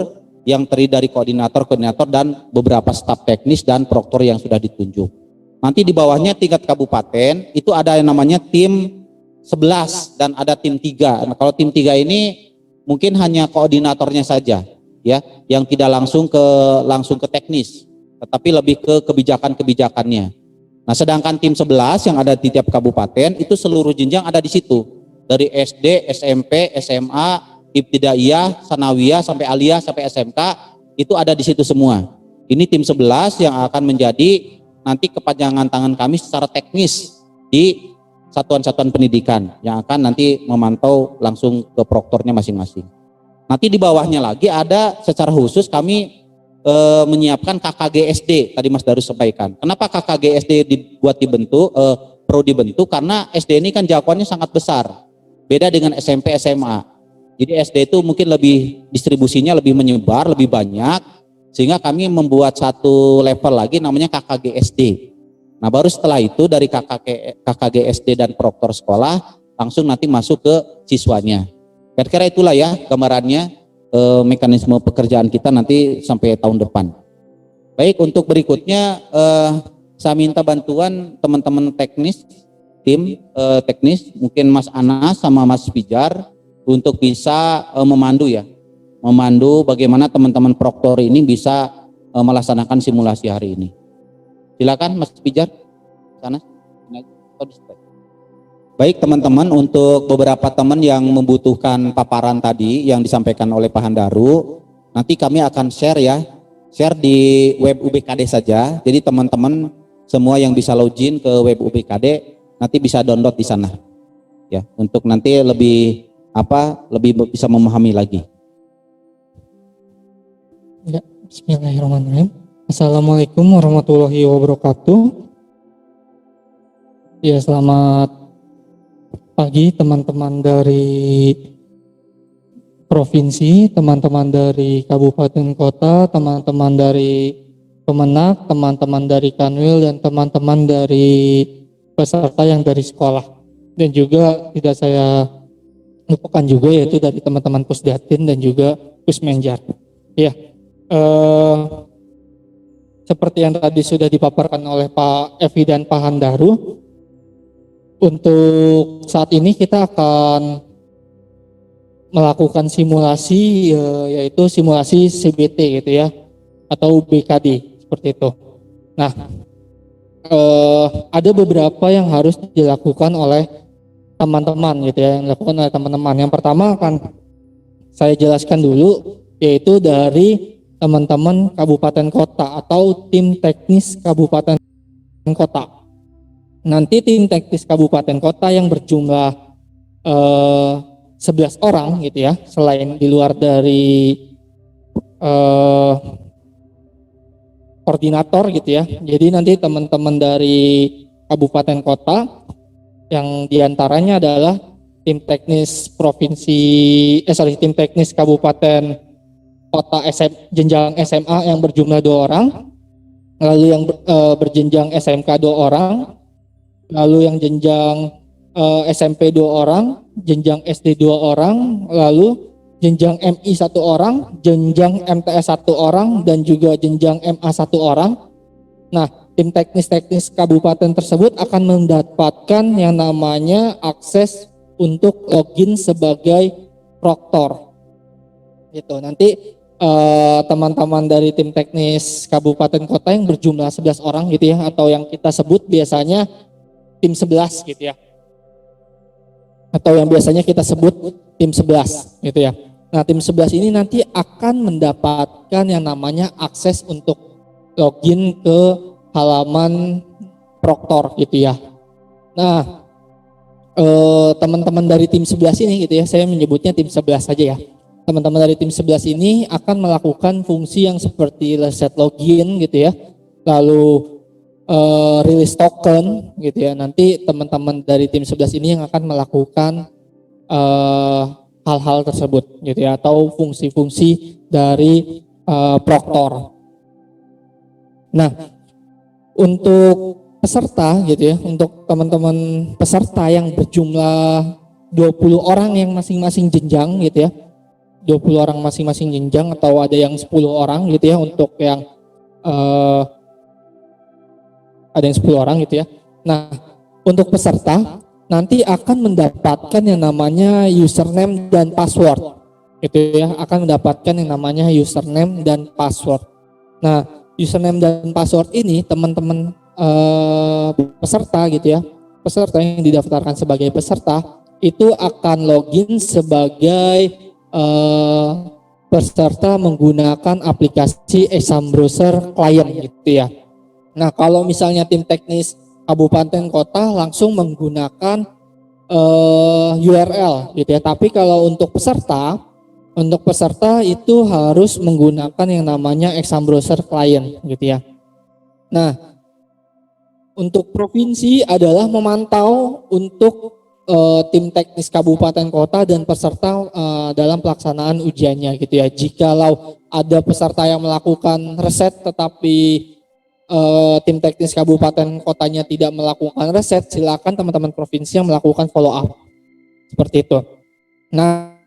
yang terdiri dari koordinator dan beberapa staf teknis dan proktor yang sudah ditunjuk. Nanti di bawahnya tingkat kabupaten itu ada yang namanya tim 11 dan ada tim 3. Nah, kalau tim 3 ini mungkin hanya koordinatornya saja ya, yang tidak langsung ke teknis, tetapi lebih ke kebijakan-kebijakannya. Nah, sedangkan tim 11 yang ada di tiap kabupaten itu seluruh jenjang ada di situ. Dari SD, SMP, SMA, ibtidaiyah, sanawiyah, sampai aliyah, sampai SMK, itu ada di situ semua. Ini tim 11 yang akan menjadi nanti kepanjangan tangan kami secara teknis di satuan-satuan pendidikan yang akan nanti memantau langsung ke proktornya masing-masing. Nanti di bawahnya lagi ada secara khusus kami menyiapkan KKG SD, tadi Mas Darus sampaikan. Kenapa KKG SD perlu dibentuk? Karena SD ini kan jangkauannya sangat besar. Beda dengan SMP, SMA. Jadi SD itu mungkin lebih distribusinya lebih menyebar, lebih banyak, sehingga kami membuat satu level lagi namanya KKG SD. Nah, baru setelah itu dari KKG SD dan proktor sekolah langsung nanti masuk ke siswanya. Kira-kira itulah ya gambarannya mekanisme pekerjaan kita nanti sampai tahun depan. Baik, untuk berikutnya saya minta bantuan teman-teman teknis, tim teknis, mungkin Mas Anas sama Mas Pijar untuk bisa memandu bagaimana teman-teman proktor ini bisa melaksanakan simulasi hari ini. Silakan Mas Pijar, sana. Baik teman-teman, untuk beberapa teman yang membutuhkan paparan tadi yang disampaikan oleh Pak Handaru, nanti kami akan share di web UBKD saja. Jadi teman-teman semua yang bisa login ke web UBKD nanti bisa download di sana. Ya, untuk nanti lebih bisa memahami lagi. Ya, bismillahirrahmanirrahim. Assalamualaikum warahmatullahi wabarakatuh. Ya, selamat pagi teman-teman dari provinsi, teman-teman dari kabupaten kota, teman-teman dari Kemenak, teman-teman dari Kanwil, dan teman-teman dari peserta yang dari sekolah. Dan juga tidak saya lupakan juga yaitu dari teman-teman Pusdatin dan juga Pusmenjar. Ya, seperti yang tadi sudah dipaparkan oleh Pak Evi dan Pak Handaru, untuk saat ini kita akan melakukan simulasi, yaitu simulasi CBT gitu ya, atau BKD seperti itu. Nah, ada beberapa yang harus dilakukan oleh teman-teman gitu ya, yang dilakukan oleh teman-teman. Yang pertama akan saya jelaskan dulu, yaitu dari teman-teman kabupaten kota atau tim teknis kabupaten kota. Nanti tim teknis kabupaten kota yang berjumlah 11 orang gitu ya, selain di luar dari koordinator gitu ya. Jadi nanti teman-teman dari kabupaten kota yang diantaranya adalah tim teknis tim teknis kabupaten kota jenjang SMA yang berjumlah 2 orang, lalu yang berjenjang SMK 2 orang, lalu yang jenjang SMP 2 orang, jenjang SD 2 orang, lalu jenjang MI 1 orang, jenjang MTS 1 orang, dan juga jenjang MA 1 orang. Nah, tim teknis kabupaten tersebut akan mendapatkan yang namanya akses untuk login sebagai proktor. Gitu. Nanti teman-teman dari tim teknis kabupaten kota yang berjumlah 11 orang gitu ya, atau yang kita sebut biasanya tim 11 gitu ya, atau yang biasanya kita sebut tim 11 gitu ya. Nah, tim 11 ini nanti akan mendapatkan yang namanya akses untuk login ke halaman proktor gitu ya. Nah, teman-teman dari tim 11 ini gitu ya, saya menyebutnya tim 11 saja ya. Teman-teman dari tim 11 ini akan melakukan fungsi yang seperti reset login gitu ya, lalu release token gitu ya. Nanti teman-teman dari tim 11 ini yang akan melakukan hal-hal tersebut gitu ya, atau fungsi-fungsi dari proktor. Nah, untuk peserta gitu ya, untuk teman-teman peserta yang berjumlah 20 orang yang masing-masing jenjang gitu ya, 20 orang masing-masing jenjang, atau ada yang 10 orang gitu ya, untuk yang ada yang 10 orang gitu ya. Nah, untuk peserta nanti akan mendapatkan yang namanya username dan password gitu ya, akan mendapatkan yang namanya username dan password. Nah, username dan password ini teman-teman peserta gitu ya, peserta yang didaftarkan sebagai peserta itu akan login sebagai peserta menggunakan aplikasi exam browser client gitu ya. Nah, kalau misalnya tim teknis kabupaten kota langsung menggunakan URL gitu ya. Tapi kalau untuk peserta itu harus menggunakan yang namanya exam browser client gitu ya. Nah, untuk provinsi adalah memantau untuk tim teknis kabupaten kota dan peserta dalam pelaksanaan ujiannya gitu ya. Jikalau ada peserta yang melakukan reset tetapi tim teknis kabupaten kotanya tidak melakukan reset, silakan teman-teman provinsi yang melakukan follow up. Seperti itu. Nah,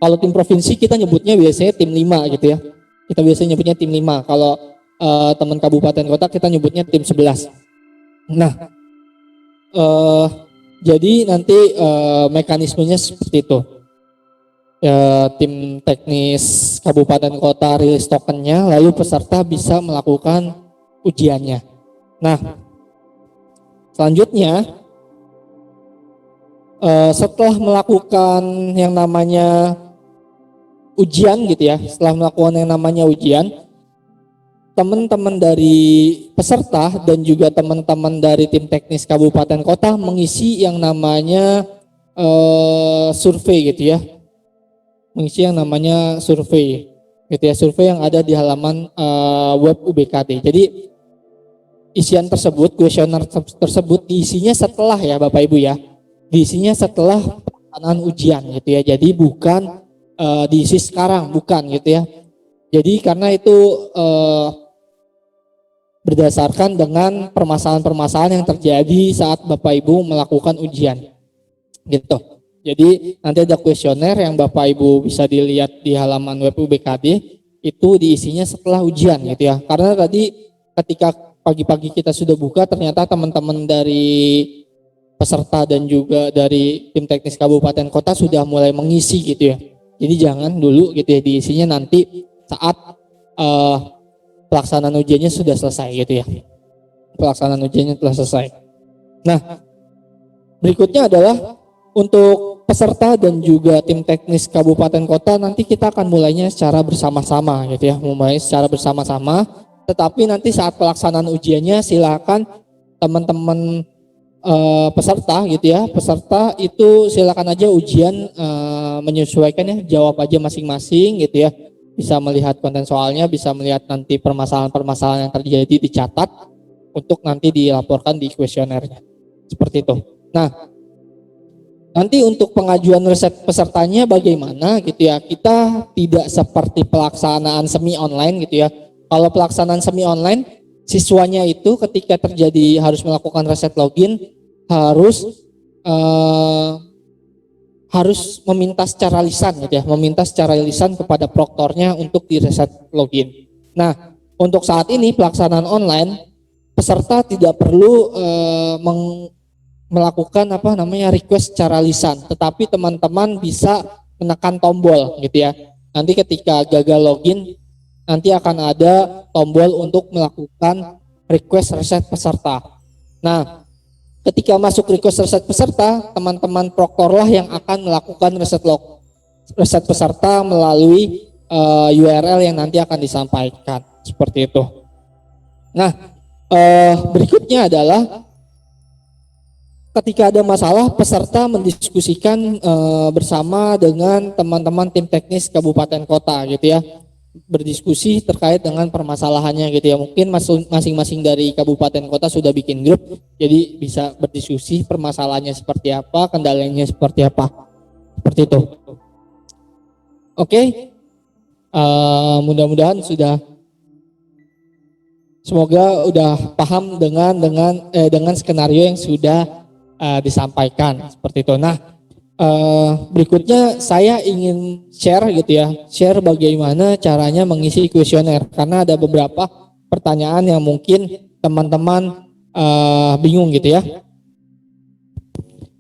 kalau tim provinsi kita nyebutnya biasanya tim 5 gitu ya. Kita biasanya nyebutnya tim 5. Kalau teman kabupaten kota kita nyebutnya tim 11. Nah, jadi nanti mekanismenya seperti itu. Tim teknis kabupaten kota rilis tokennya, lalu peserta bisa melakukan ujiannya. Nah, selanjutnya setelah melakukan yang namanya ujian gitu ya, setelah melakukan yang namanya ujian, teman-teman dari peserta dan juga teman-teman dari tim teknis kabupaten kota mengisi yang namanya survei gitu ya, mengisi yang namanya survei gitu ya, survei yang ada di halaman web UBKD. Jadi isian tersebut, kuesioner tersebut diisinya setelah ya Bapak Ibu ya, diisinya setelah pelaksanaan ujian gitu ya. Jadi bukan diisi sekarang, bukan gitu ya. Jadi karena itu berdasarkan dengan permasalahan-permasalahan yang terjadi saat Bapak Ibu melakukan ujian gitu. Jadi nanti ada kuesioner yang Bapak Ibu bisa dilihat di halaman web UBKD, itu diisinya setelah ujian gitu ya. Karena tadi ketika pagi-pagi kita sudah buka, ternyata teman-teman dari peserta dan juga dari tim teknis kabupaten kota sudah mulai mengisi gitu ya. Jadi jangan dulu gitu ya, diisinya nanti saat pelaksanaan ujiannya sudah selesai gitu ya. Pelaksanaan ujiannya telah selesai. Nah, berikutnya adalah untuk peserta dan juga tim teknis kabupaten kota nanti kita akan mulainya secara bersama-sama gitu ya, mulai secara bersama-sama. Tetapi nanti saat pelaksanaan ujiannya silakan teman-teman peserta gitu ya, peserta itu silakan aja ujian menyesuaikan ya, jawab aja masing-masing gitu ya. Bisa melihat konten soalnya, bisa melihat nanti permasalahan-permasalahan yang terjadi dicatat untuk nanti dilaporkan di kuesionernya. Seperti itu. Nah, nanti untuk pengajuan riset pesertanya bagaimana gitu ya, kita tidak seperti pelaksanaan semi online gitu ya. Kalau pelaksanaan semi online, siswanya itu ketika terjadi harus melakukan reset login harus meminta secara lisan gitu ya, meminta secara lisan kepada proktornya untuk di reset login. Nah, untuk saat ini pelaksanaan online, peserta tidak perlu melakukan request secara lisan, tetapi teman-teman bisa menekan tombol gitu ya. Nanti ketika gagal login, nanti akan ada tombol untuk melakukan request reset peserta. Nah, ketika masuk request reset peserta, teman-teman proktor lah yang akan melakukan reset peserta melalui URL yang nanti akan disampaikan. Seperti itu. Nah, berikutnya adalah ketika ada masalah, peserta mendiskusikan bersama dengan teman-teman tim teknis kabupaten kota gitu ya. Berdiskusi terkait dengan permasalahannya gitu ya. Mungkin masing-masing dari kabupaten kota sudah bikin grup, jadi bisa berdiskusi permasalahannya seperti apa, kendalanya seperti apa, seperti itu. Oke. Mudah-mudahan semoga udah paham dengan skenario yang sudah disampaikan seperti itu. Nah, berikutnya saya ingin share gitu ya, share bagaimana caranya mengisi kuesioner, karena ada beberapa pertanyaan yang mungkin teman-teman bingung gitu ya.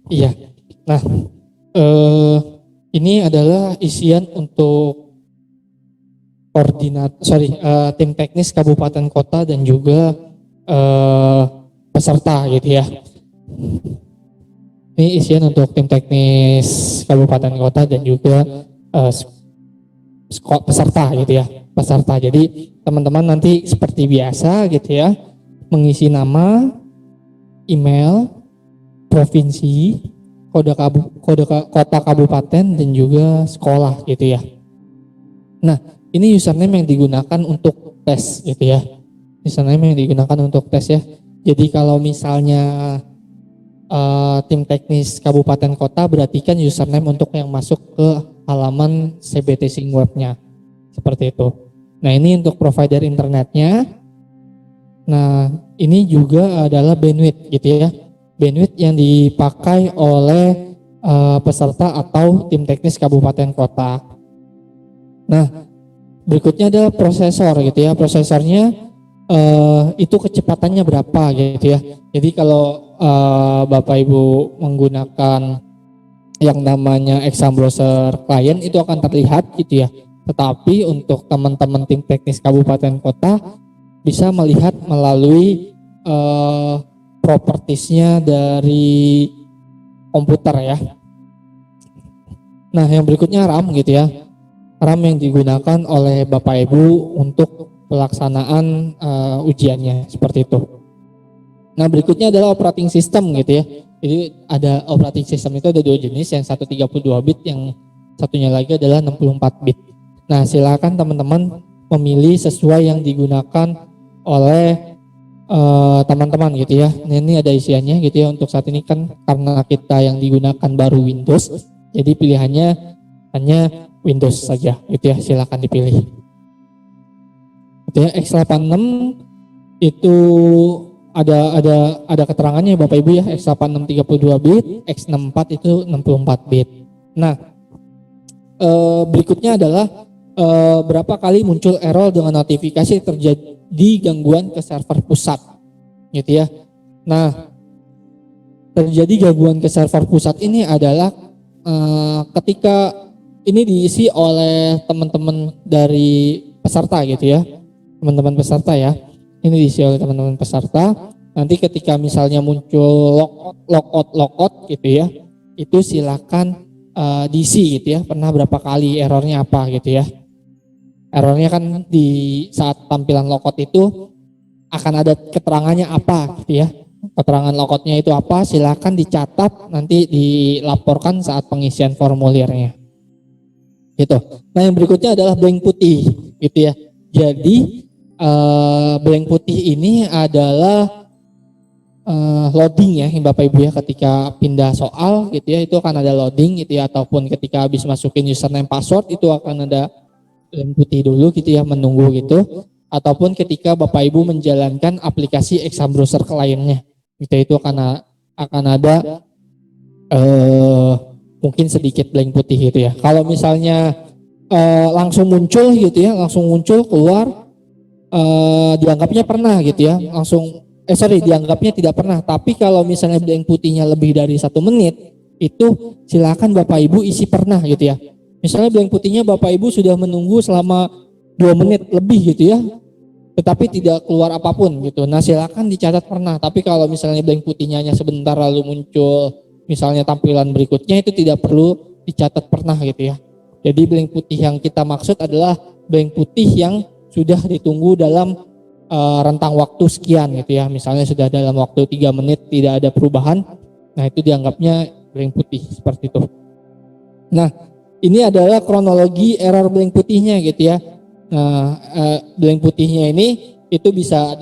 Iya. Nah, ini adalah isian untuk tim teknis kabupaten kota dan juga peserta gitu ya. Ini isian untuk tim teknis kabupaten kota dan juga eh, peserta gitu ya, peserta. Jadi teman-teman nanti seperti biasa gitu ya, mengisi nama, email, provinsi, kota kabupaten dan juga sekolah gitu ya. Nah, ini username yang digunakan untuk tes gitu ya. Username yang digunakan untuk tes ya. Jadi kalau misalnya tim teknis kabupaten kota, berarti kan username untuk yang masuk ke halaman CBT Sing webnya. Seperti itu. Nah, ini untuk provider internetnya. Nah, ini juga adalah bandwidth gitu ya. Bandwidth yang dipakai oleh peserta atau tim teknis kabupaten kota. Nah, berikutnya adalah prosesor gitu ya. Prosesornya itu kecepatannya berapa gitu ya. Jadi kalau Bapak Ibu menggunakan yang namanya exam browser client itu akan terlihat gitu ya. Tetapi untuk teman-teman tim teknis kabupaten kota bisa melihat melalui propertiesnya dari komputer ya. Nah, yang berikutnya RAM gitu ya. RAM yang digunakan oleh Bapak Ibu untuk pelaksanaan ujiannya seperti itu. Nah, berikutnya adalah operating system gitu ya. Jadi ada operating system itu ada dua jenis, yang satu 32 bit, yang satunya lagi adalah 64 bit. Nah, silakan teman-teman memilih sesuai yang digunakan oleh teman-teman gitu ya. Nah, ini ada isiannya gitu ya. Untuk saat ini kan karena kita yang digunakan baru Windows, jadi pilihannya hanya Windows saja gitu ya. Silakan dipilih. Gitu ya, X86 itu ada keterangannya Bapak Ibu ya. X86 32 bit, X64 itu 64 bit. Nah, berikutnya adalah berapa kali muncul error dengan notifikasi terjadi gangguan ke server pusat gitu ya. Nah, terjadi gangguan ke server pusat ini adalah ketika ini diisi oleh teman-teman dari peserta gitu ya, teman-teman peserta ya. Ini diisi oleh teman-teman peserta. Nanti ketika misalnya muncul logout gitu ya, itu silakan diisi gitu ya. Pernah berapa kali, errornya apa gitu ya. Errornya kan di saat tampilan logout itu akan ada keterangannya apa gitu ya. Keterangan logoutnya itu apa, silakan dicatat, nanti dilaporkan saat pengisian formulirnya. Gitu. Nah, yang berikutnya adalah blank putih gitu ya. Jadi blank putih ini adalah loading ya Bapak Ibu ya, ketika pindah soal gitu ya, itu akan ada loading gitu ya, ataupun ketika habis masukin username password itu akan ada blank putih dulu gitu ya, menunggu gitu, ataupun ketika Bapak Ibu menjalankan aplikasi exam browser kliennya gitu, itu akan ada mungkin sedikit blank putih gitu ya. Kalau misalnya langsung muncul gitu ya, langsung muncul keluar, dianggapnya pernah gitu ya, dianggapnya tidak pernah. Tapi kalau misalnya blank putihnya lebih dari 1 menit, itu silakan Bapak Ibu isi pernah gitu ya. Misalnya blank putihnya Bapak Ibu sudah menunggu selama 2 menit lebih gitu ya, tetapi tidak keluar apapun gitu. Nah, silakan dicatat pernah. Tapi kalau misalnya blank putihnya hanya sebentar lalu muncul misalnya tampilan berikutnya, itu tidak perlu dicatat pernah gitu ya. Jadi blank putih yang kita maksud adalah blank putih yang sudah ditunggu dalam rentang waktu sekian gitu ya. Misalnya sudah dalam waktu 3 menit tidak ada perubahan, nah itu dianggapnya blank putih seperti itu. Nah, ini adalah kronologi error blank putihnya gitu ya. Nah, blank putihnya ini itu bisa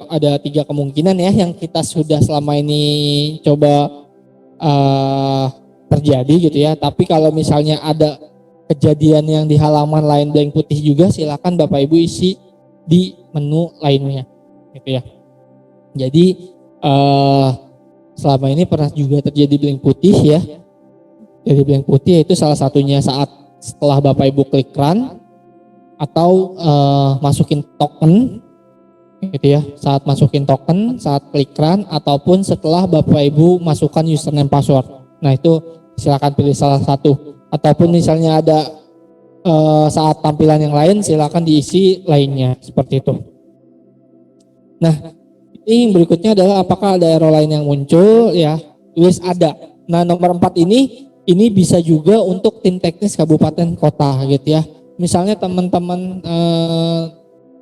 ada tiga kemungkinan ya, yang kita sudah selama ini coba terjadi gitu ya. Tapi kalau misalnya ada kejadian yang di halaman lain blank putih juga, silakan Bapak Ibu isi di menu lainnya gitu ya. Jadi selama ini pernah juga terjadi blank putih ya. Jadi blank putih itu salah satunya saat setelah Bapak Ibu klik run atau masukin token gitu ya. Saat masukin token, saat klik run, ataupun setelah Bapak Ibu masukkan username password. Nah, itu silakan pilih salah satu. Ataupun misalnya ada saat tampilan yang lain, silakan diisi lainnya seperti itu. Nah, ini berikutnya adalah apakah ada error lain yang muncul ya. Tulis ada. Nah, nomor 4 ini ini bisa juga untuk tim teknis kabupaten kota gitu ya. Misalnya teman-teman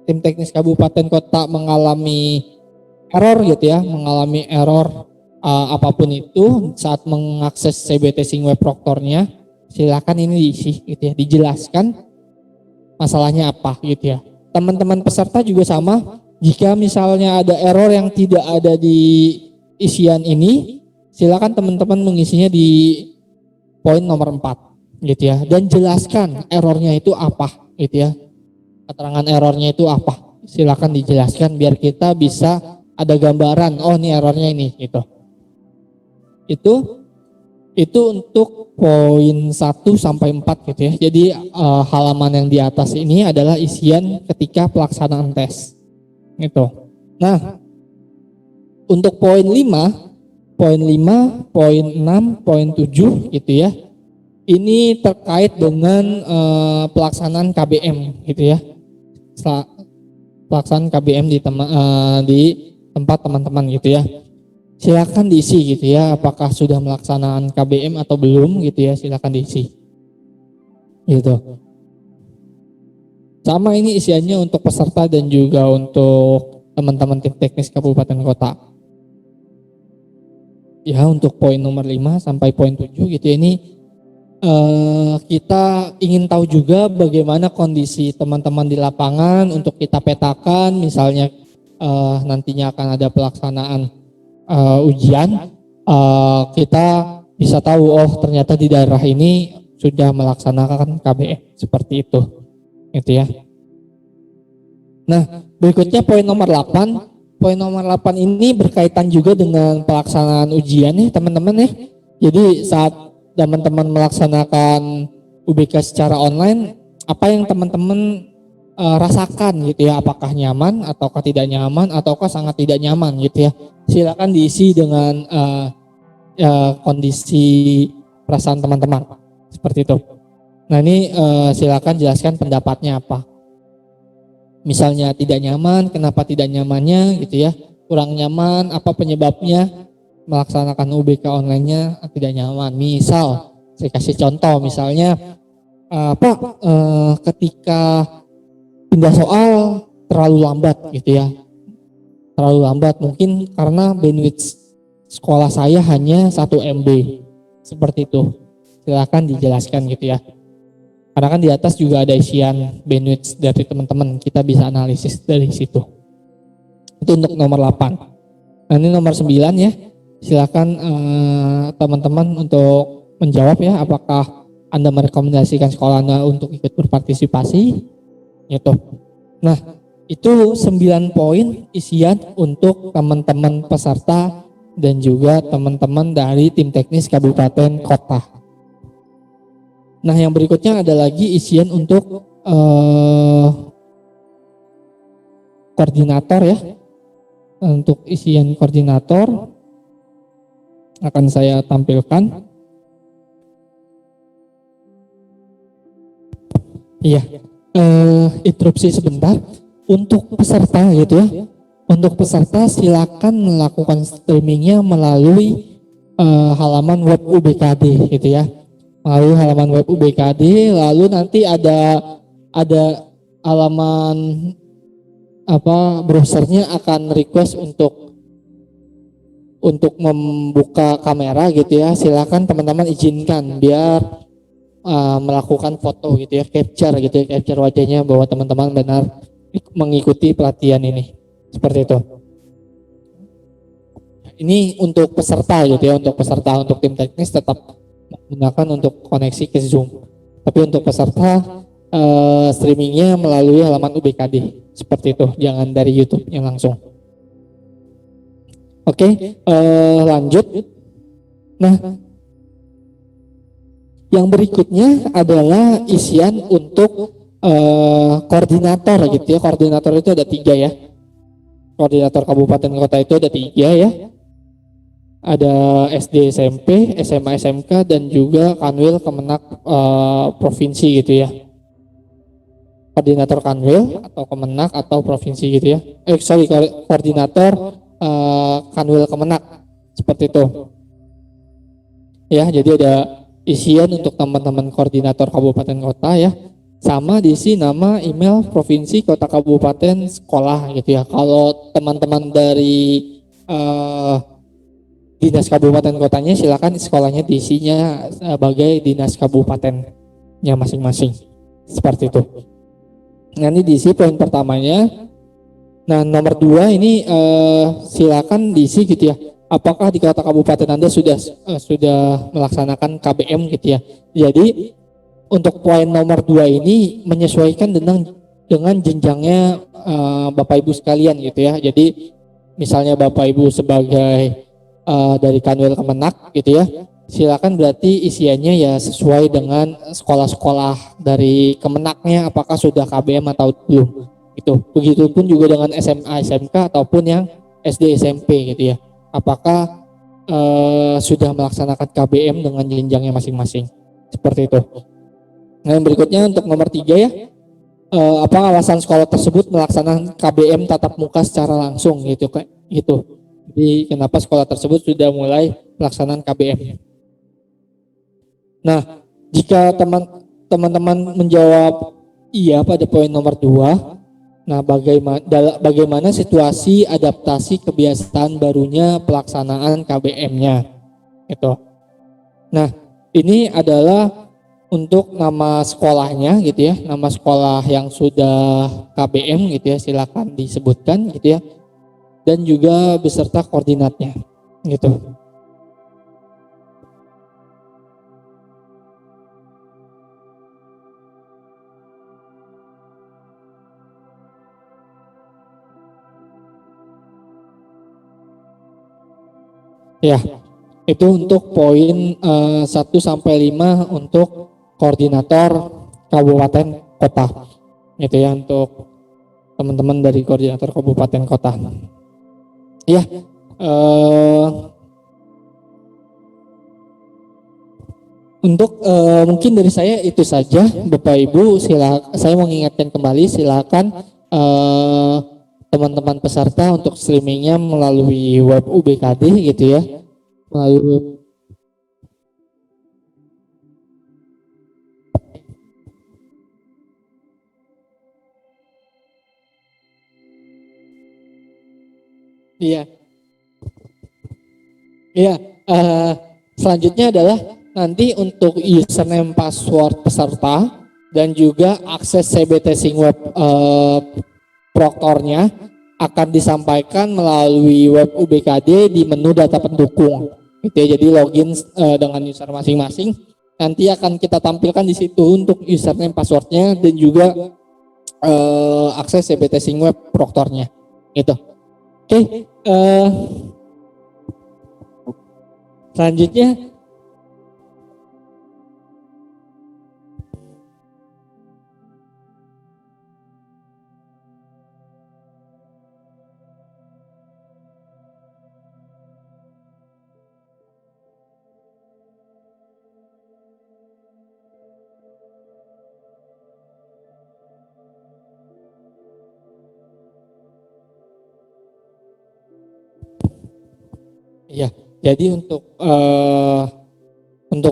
tim teknis kabupaten kota mengalami error gitu ya, mengalami error apapun itu saat mengakses CBT Sing Web Proctor-nya, silakan ini diisi gitu ya, dijelaskan masalahnya apa gitu ya. Teman-teman peserta juga sama, jika misalnya ada error yang tidak ada di isian ini, silakan teman-teman mengisinya di poin nomor 4 gitu ya, dan jelaskan errornya itu apa gitu ya. Keterangan errornya itu apa? Silakan dijelaskan biar kita bisa ada gambaran, oh ini errornya ini gitu. Itu untuk poin 1 sampai 4 gitu ya. Jadi halaman yang di atas ini adalah isian ketika pelaksanaan tes. Gitu. Nah, untuk poin 5, poin 6, poin 7 gitu ya. Ini terkait dengan pelaksanaan KBM gitu ya. Pelaksanaan KBM di tempat teman-teman gitu ya. Silakan diisi gitu ya, apakah sudah melaksanakan KBM atau belum gitu ya, silakan diisi. Gitu. Sama ini isiannya untuk peserta dan juga untuk teman-teman tim teknis kabupaten kota. Ya, untuk poin nomor 5 sampai poin 7 gitu ya, ini kita ingin tahu juga bagaimana kondisi teman-teman di lapangan untuk kita petakan, misalnya nantinya akan ada pelaksanaan ujian, kita bisa tahu oh ternyata di daerah ini sudah melaksanakan KBM seperti itu gitu ya. Nah, berikutnya poin nomor 8. Poin nomor 8 ini berkaitan juga dengan pelaksanaan ujian nih teman-teman ya. Jadi saat teman-teman melaksanakan UBK secara online, apa yang teman-teman rasakan gitu ya, apakah nyaman ataukah tidak nyaman ataukah sangat tidak nyaman gitu ya. Silakan diisi dengan kondisi perasaan teman-teman seperti itu. Nah, ini silakan jelaskan pendapatnya apa. Misalnya tidak nyaman, kenapa tidak nyamannya gitu ya. Kurang nyaman, apa penyebabnya melaksanakan UBK online-nya tidak nyaman. Misal saya kasih contoh, misalnya Pak ketika pindah soal terlalu lambat gitu ya, terlalu lambat mungkin karena bandwidth sekolah saya hanya 1 MB seperti itu. Silakan dijelaskan gitu ya, karena kan di atas juga ada isian bandwidth dari teman-teman, kita bisa analisis dari situ. Itu untuk nomor 8. Nah, ini nomor 9 ya, silakan teman-teman untuk menjawab ya, apakah Anda merekomendasikan sekolah Anda untuk ikut berpartisipasi gitu. Nah, itu 9 poin isian untuk teman-teman peserta dan juga teman-teman dari tim teknis kabupaten kota. Nah, yang berikutnya ada lagi isian untuk koordinator ya. Untuk isian koordinator akan saya tampilkan. Iya. Interupsi sebentar untuk peserta gitu ya. Untuk peserta silakan melakukan streamingnya melalui halaman web UBKD gitu ya. Melalui halaman web UBKD, lalu nanti ada halaman browsernya akan request untuk membuka kamera gitu ya. Silakan teman-teman izinkan biar melakukan foto gitu ya, capture gitu ya, capture wajahnya bahwa teman-teman benar mengikuti pelatihan ini seperti itu. Ini untuk peserta gitu ya, untuk peserta. Untuk tim teknis tetap menggunakan untuk koneksi ke Zoom, tapi untuk peserta streamingnya melalui halaman UBKD seperti itu, jangan dari YouTube yang langsung. Oke, lanjut. Nah, yang berikutnya adalah isian untuk koordinator gitu ya. Koordinator itu ada 3 ya. Koordinator kabupaten kota itu ada 3 ya. Ada SD, SMP, SMA, SMK, dan juga Kanwil Kemenak provinsi gitu ya. Koordinator Kanwil atau Kemenak atau provinsi gitu ya. Koordinator Kanwil Kemenak seperti itu. Ya, jadi ada isian untuk teman-teman koordinator kabupaten kota ya, sama diisi nama, email, provinsi, kota, kabupaten, sekolah gitu ya. Kalau teman-teman dari dinas kabupaten kotanya, silakan sekolahnya diisinya sebagai dinas kabupatennya masing-masing, seperti itu. Nah, ini diisi poin pertamanya. Nah, nomor 2 ini silakan diisi gitu ya. Apakah di kota kabupaten Anda sudah melaksanakan KBM gitu ya. Jadi untuk poin nomor 2 ini menyesuaikan dengan jenjangnya Bapak Ibu sekalian gitu ya. Jadi misalnya Bapak Ibu sebagai dari Kanwil Kemenak gitu ya, silakan berarti isiannya ya sesuai dengan sekolah-sekolah dari Kemenaknya, apakah sudah KBM atau belum gitu. Begitupun juga dengan SMA SMK ataupun yang SD SMP gitu ya, apakah sudah melaksanakan KBM dengan jenjangnya masing-masing, seperti itu. Nah, yang berikutnya untuk nomor 3 ya, apa alasan sekolah tersebut melaksanakan KBM tatap muka secara langsung gitu kayak gitu. Jadi kenapa sekolah tersebut sudah mulai pelaksanaan KBM. Nah, jika teman-teman menjawab iya pada poin nomor 2, nah bagaimana situasi adaptasi kebiasaan barunya pelaksanaan KBM-nya gitu. Nah, ini adalah untuk nama sekolahnya gitu ya, nama sekolah yang sudah KBM gitu ya, silakan disebutkan gitu ya, dan juga beserta koordinatnya gitu. Ya, itu untuk poin 1 sampai 5 untuk koordinator kabupaten kota. Itu ya untuk teman-teman dari koordinator kabupaten kota. Ya, untuk mungkin dari saya itu saja, Bapak Ibu. Saya mengingatkan kembali, silakan teman-teman peserta untuk streamingnya melalui web UBKD gitu ya, melalui iya. Iya, selanjutnya adalah nanti untuk username password peserta dan juga akses CBT Singweb proktornya akan disampaikan melalui web UBKD di menu data pendukung. Gitu ya, jadi login dengan user masing-masing. Nanti akan kita tampilkan di situ untuk username passwordnya dan juga akses CBT Singweb proktornya. Gitu. Oke. Selanjutnya, ya, jadi untuk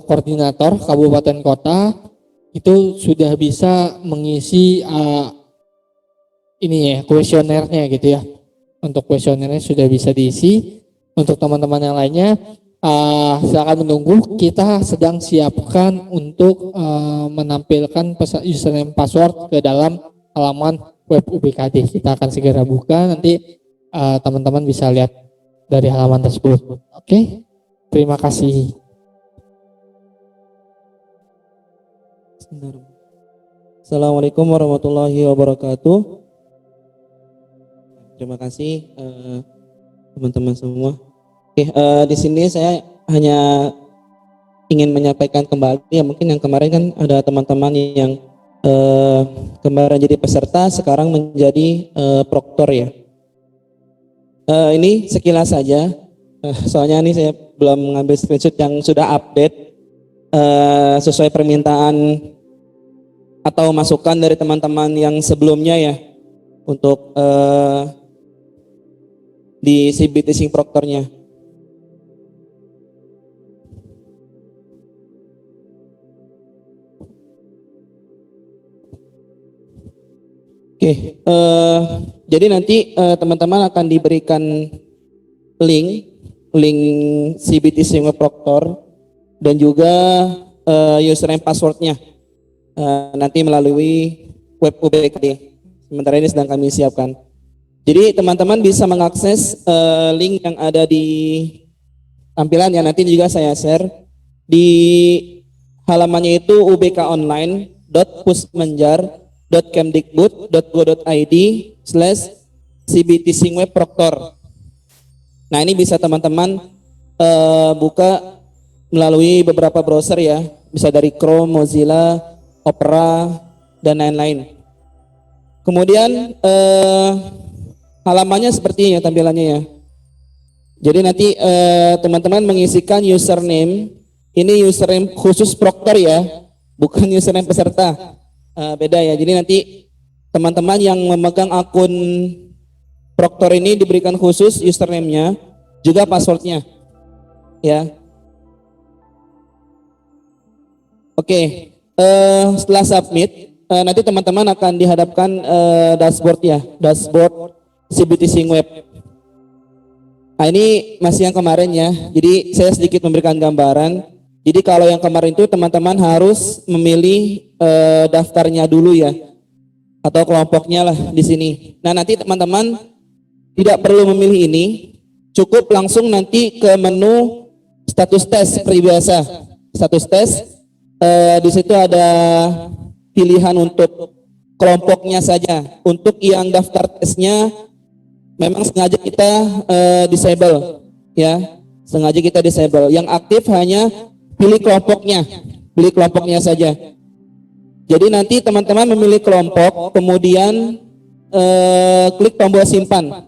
koordinator kabupaten kota itu sudah bisa mengisi ini ya kuesionernya gitu ya. Untuk kuesionernya sudah bisa diisi. Untuk teman-teman yang lainnya silakan menunggu. Kita sedang siapkan untuk menampilkan username password ke dalam halaman web UBKD. Kita akan segera buka, nanti teman-teman bisa lihat dari halaman tersebut. Oke, terima kasih. Assalamualaikum warahmatullahi wabarakatuh. Terima kasih teman-teman semua. Oke, di sini saya hanya ingin menyampaikan kembali ya, mungkin yang kemarin kan ada teman-teman yang kemarin jadi peserta sekarang menjadi proktor ya. Ini sekilas saja, soalnya ini saya belum mengambil screenshot yang sudah update sesuai permintaan atau masukan dari teman-teman yang sebelumnya ya untuk di CBT Sing Proktornya. Oke, jadi nanti teman-teman akan diberikan link CBTC Web Proctor dan juga username passwordnya nanti melalui web UBKD. Sementara ini sedang kami siapkan. Jadi teman-teman bisa mengakses link yang ada di tampilan yang nanti juga saya share di halamannya itu ubkonline.pusmenjar.kemdikbud.go.id/cbtcwebproctor. Nah, ini bisa teman-teman buka melalui beberapa browser ya, bisa dari Chrome, Mozilla, Opera, dan lain-lain. Kemudian halamannya seperti ini ya tampilannya ya. Jadi nanti teman-teman mengisikan username, ini username khusus Proctor ya, bukan username peserta, beda ya. Jadi nanti teman-teman yang memegang akun Proctor ini diberikan khusus username-nya, juga passwordnya, ya. Oke, setelah submit, nanti teman-teman akan dihadapkan dashboard ya, dashboard CBTC Web. Nah, ini masih yang kemarin ya, jadi saya sedikit memberikan gambaran. Jadi kalau yang kemarin itu teman-teman harus memilih daftarnya dulu ya, atau kelompoknya lah di sini. Nah, nanti teman-teman tidak perlu memilih ini, cukup langsung nanti ke menu status tes seperti biasa. Status tes, di situ ada pilihan untuk kelompoknya saja. Untuk yang daftar tesnya memang sengaja kita disable ya, sengaja kita disable. Yang aktif hanya pilih kelompoknya saja. Jadi nanti teman-teman memilih kelompok, kemudian klik tombol simpan.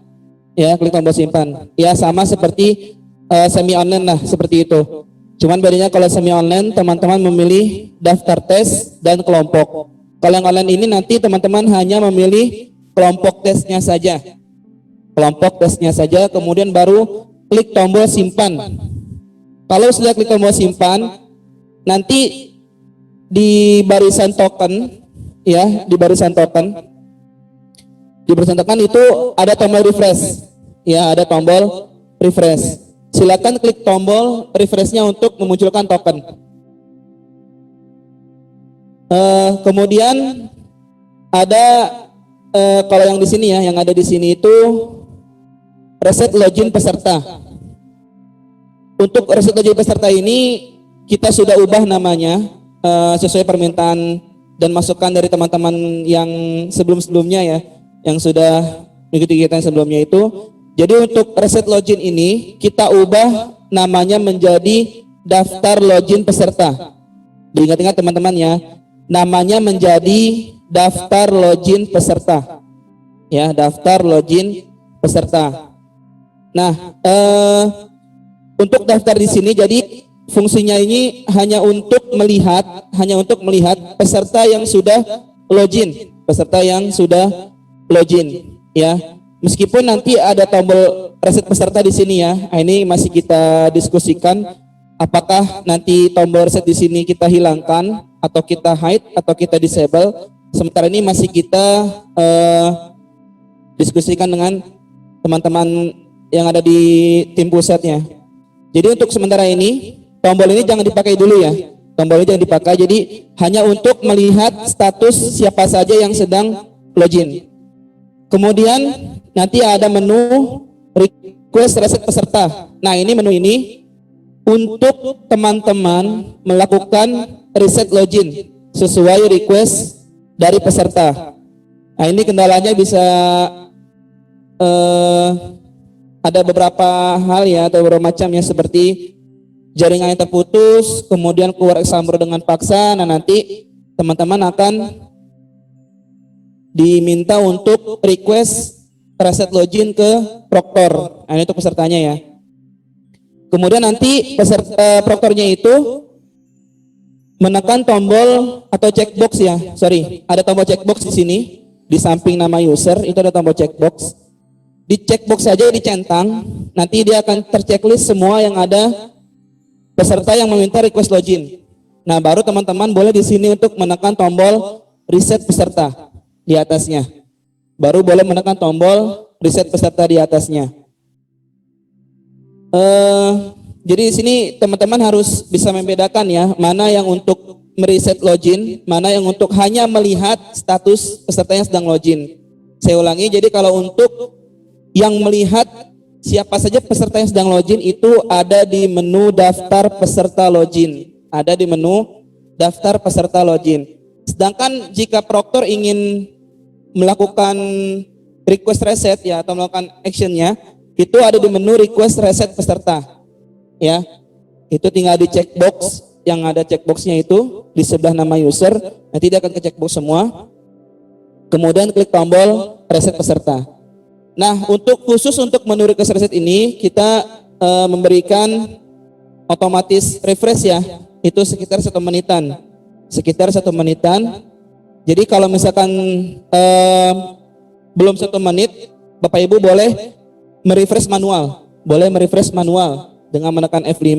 Ya, klik tombol simpan. Ya, sama seperti semi online lah, seperti itu. Cuman bedanya kalau semi online teman-teman memilih daftar tes dan kelompok. Kalau yang online ini nanti teman-teman hanya memilih kelompok tesnya saja. Kelompok tesnya saja, kemudian baru klik tombol simpan. Kalau sudah klik tombol simpan, nanti di barisan token ya, di barisan token itu ada tombol refresh. Ya, ada tombol refresh. Silakan klik tombol refreshnya untuk memunculkan token. Kemudian ada kalau yang di sini ya, yang ada di sini itu reset login peserta. Untuk reset login peserta ini kita sudah ubah namanya sesuai permintaan dan masukan dari teman-teman yang sebelum-sebelumnya ya, yang sudah mengikuti kegiatan sebelumnya itu. Jadi untuk reset login ini kita ubah namanya menjadi daftar login peserta. Diingat-ingat teman-teman ya, namanya menjadi daftar login peserta. Ya, daftar login peserta. Nah, untuk daftar di sini jadi fungsinya ini hanya untuk melihat peserta yang sudah login, ya. Meskipun nanti ada tombol reset peserta di sini ya. Nah, ini masih kita diskusikan apakah nanti tombol reset di sini kita hilangkan atau kita hide atau kita disable. Sementara ini masih kita diskusikan dengan teman-teman yang ada di tim pusatnya. Jadi untuk sementara ini tombol ini jangan dipakai dulu ya. Tombol ini jangan dipakai. Jadi hanya untuk melihat status siapa saja yang sedang login. Kemudian nanti ada menu request reset peserta. Nah, ini menu ini untuk teman-teman melakukan reset login sesuai request dari peserta. Nah, ini kendalanya bisa ada beberapa hal ya, atau beberapa macam ya, seperti jaringan yang terputus, kemudian keluar example dengan paksa. Nah, nanti teman-teman akan diminta untuk request reset login ke Proctor. Nah, ini untuk pesertanya ya. Kemudian nanti peserta Proctornya itu menekan tombol atau checkbox ya. Sorry, ada tombol checkbox di sini di samping nama user itu ada tombol checkbox. Di checkbox saja dicentang, nanti dia akan terchecklist semua yang ada peserta yang meminta request login. Nah, baru teman-teman boleh di sini untuk menekan tombol reset peserta di atasnya. baru boleh menekan tombol reset peserta di atasnya. Jadi di sini teman-teman harus bisa membedakan ya, mana yang untuk mereset login, mana yang untuk hanya melihat status peserta yang sedang login. Saya ulangi, jadi kalau untuk yang melihat siapa saja peserta yang sedang login itu ada di menu daftar peserta login. Ada di menu daftar peserta login. Sedangkan jika proktor ingin melakukan request reset ya atau melakukan actionnya, itu ada di menu request reset peserta. Ya, itu tinggal di checkbox yang ada checkboxnya itu di sebelah nama user, nanti dia akan ke checkbox semua. Kemudian klik tombol reset peserta. Nah, khusus untuk menu request reset ini kita memberikan otomatis refresh ya, itu sekitar 1 menitan. Sekitar 1 menitan. Jadi kalau misalkan belum 1 menit, Bapak Ibu boleh merefresh manual. Boleh merefresh manual dengan menekan F5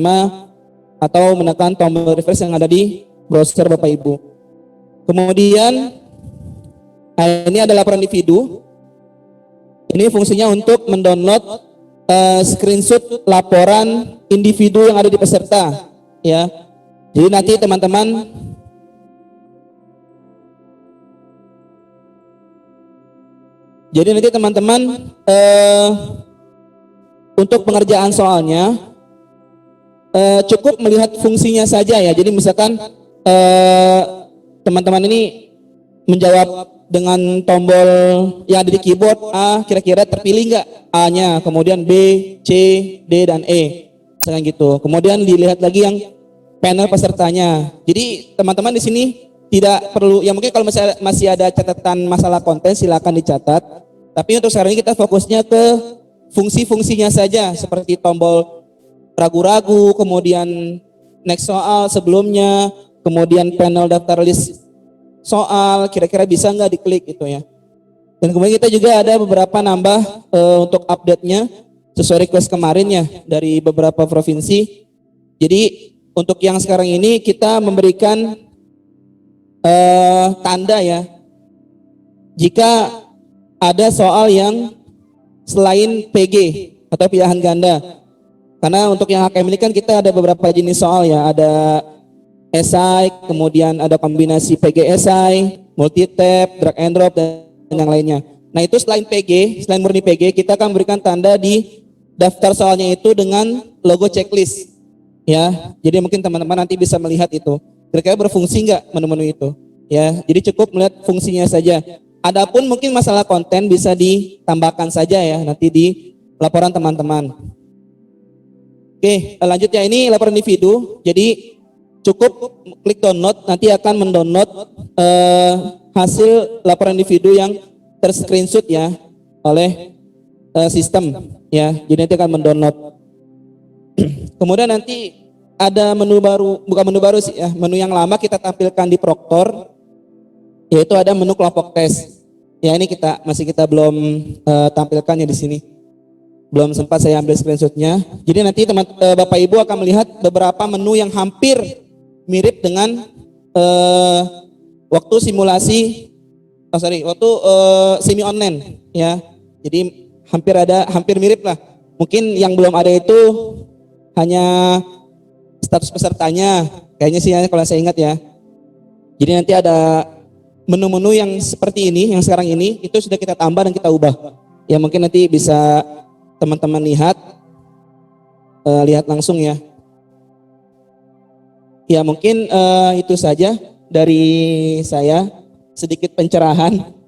atau menekan tombol refresh yang ada di browser Bapak Ibu. Kemudian ini ada laporan individu. Ini fungsinya untuk mendownload screenshot laporan individu yang ada di peserta, ya. Jadi nanti teman-teman untuk pengerjaan soalnya cukup melihat fungsinya saja ya. Jadi misalkan teman-teman ini menjawab dengan tombol yang ada di keyboard A, kira-kira terpilih nggak A-nya, kemudian B, C, D, dan E, misalkan gitu. Kemudian dilihat lagi yang panel pesertanya. Jadi teman-teman di sini tidak perlu, ya mungkin kalau masih ada catatan masalah konten silakan dicatat. Tapi untuk sekarang ini kita fokusnya ke fungsi-fungsinya saja, seperti tombol ragu-ragu, kemudian next soal sebelumnya, kemudian panel daftar list soal, kira-kira bisa nggak diklik gitu ya. Dan kemudian kita juga ada beberapa nambah untuk update-nya sesuai request kemarin ya dari beberapa provinsi. Jadi untuk yang sekarang ini kita memberikan tanda ya, jika ada soal yang selain PG atau pilihan ganda. Karena untuk yang HKM ini kan kita ada beberapa jenis soal ya, ada esai, kemudian ada kombinasi PG esai, multi-tab, drag and drop, dan yang lainnya. Nah itu selain PG, selain murni PG, kita akan memberikan tanda di daftar soalnya itu dengan logo checklist. Ya, jadi mungkin teman-teman nanti bisa melihat itu. Kira-kira berfungsi nggak menu-menu itu? Ya, jadi cukup melihat fungsinya saja. Adapun mungkin masalah konten bisa ditambahkan saja ya nanti di laporan teman-teman. Oke, lanjut ya, ini laporan individu. Jadi cukup klik download, nanti akan mendownload hasil laporan individu yang terscreenshot ya oleh sistem ya. Jadi nanti akan mendownload. Kemudian nanti ada menu baru, bukan menu baru sih ya, menu yang lama kita tampilkan di Proktor, yaitu ada menu kelompok tes. Ya ini kita belum tampilkannya di sini. Belum sempat saya ambil screenshotnya. Jadi nanti Bapak Ibu akan melihat beberapa menu yang hampir mirip dengan waktu simulasi, waktu semi online ya. Jadi hampir mirip lah. Mungkin yang belum ada itu hanya status pesertanya, kayaknya sih ya, kalau saya ingat ya. Jadi nanti ada menu-menu yang seperti ini, yang sekarang ini itu sudah kita tambah dan kita ubah. Ya mungkin nanti bisa teman-teman lihat langsung ya. Ya mungkin itu saja dari saya, sedikit pencerahan.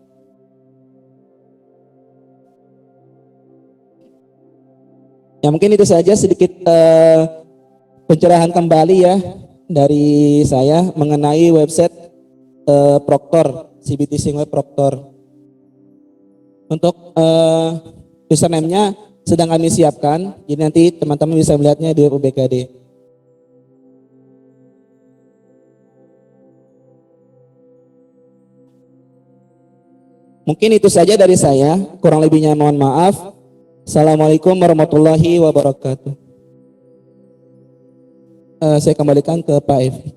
Ya mungkin itu saja sedikit pencerahan kembali ya dari saya mengenai website Proktor, CBT Singweb Proktor. Untuk username-nya sedang kami siapkan, jadi nanti teman-teman bisa melihatnya di UBKD. Mungkin itu saja dari saya, kurang lebihnya mohon maaf. Assalamualaikum warahmatullahi wabarakatuh. Saya kembalikan ke Pak Evi.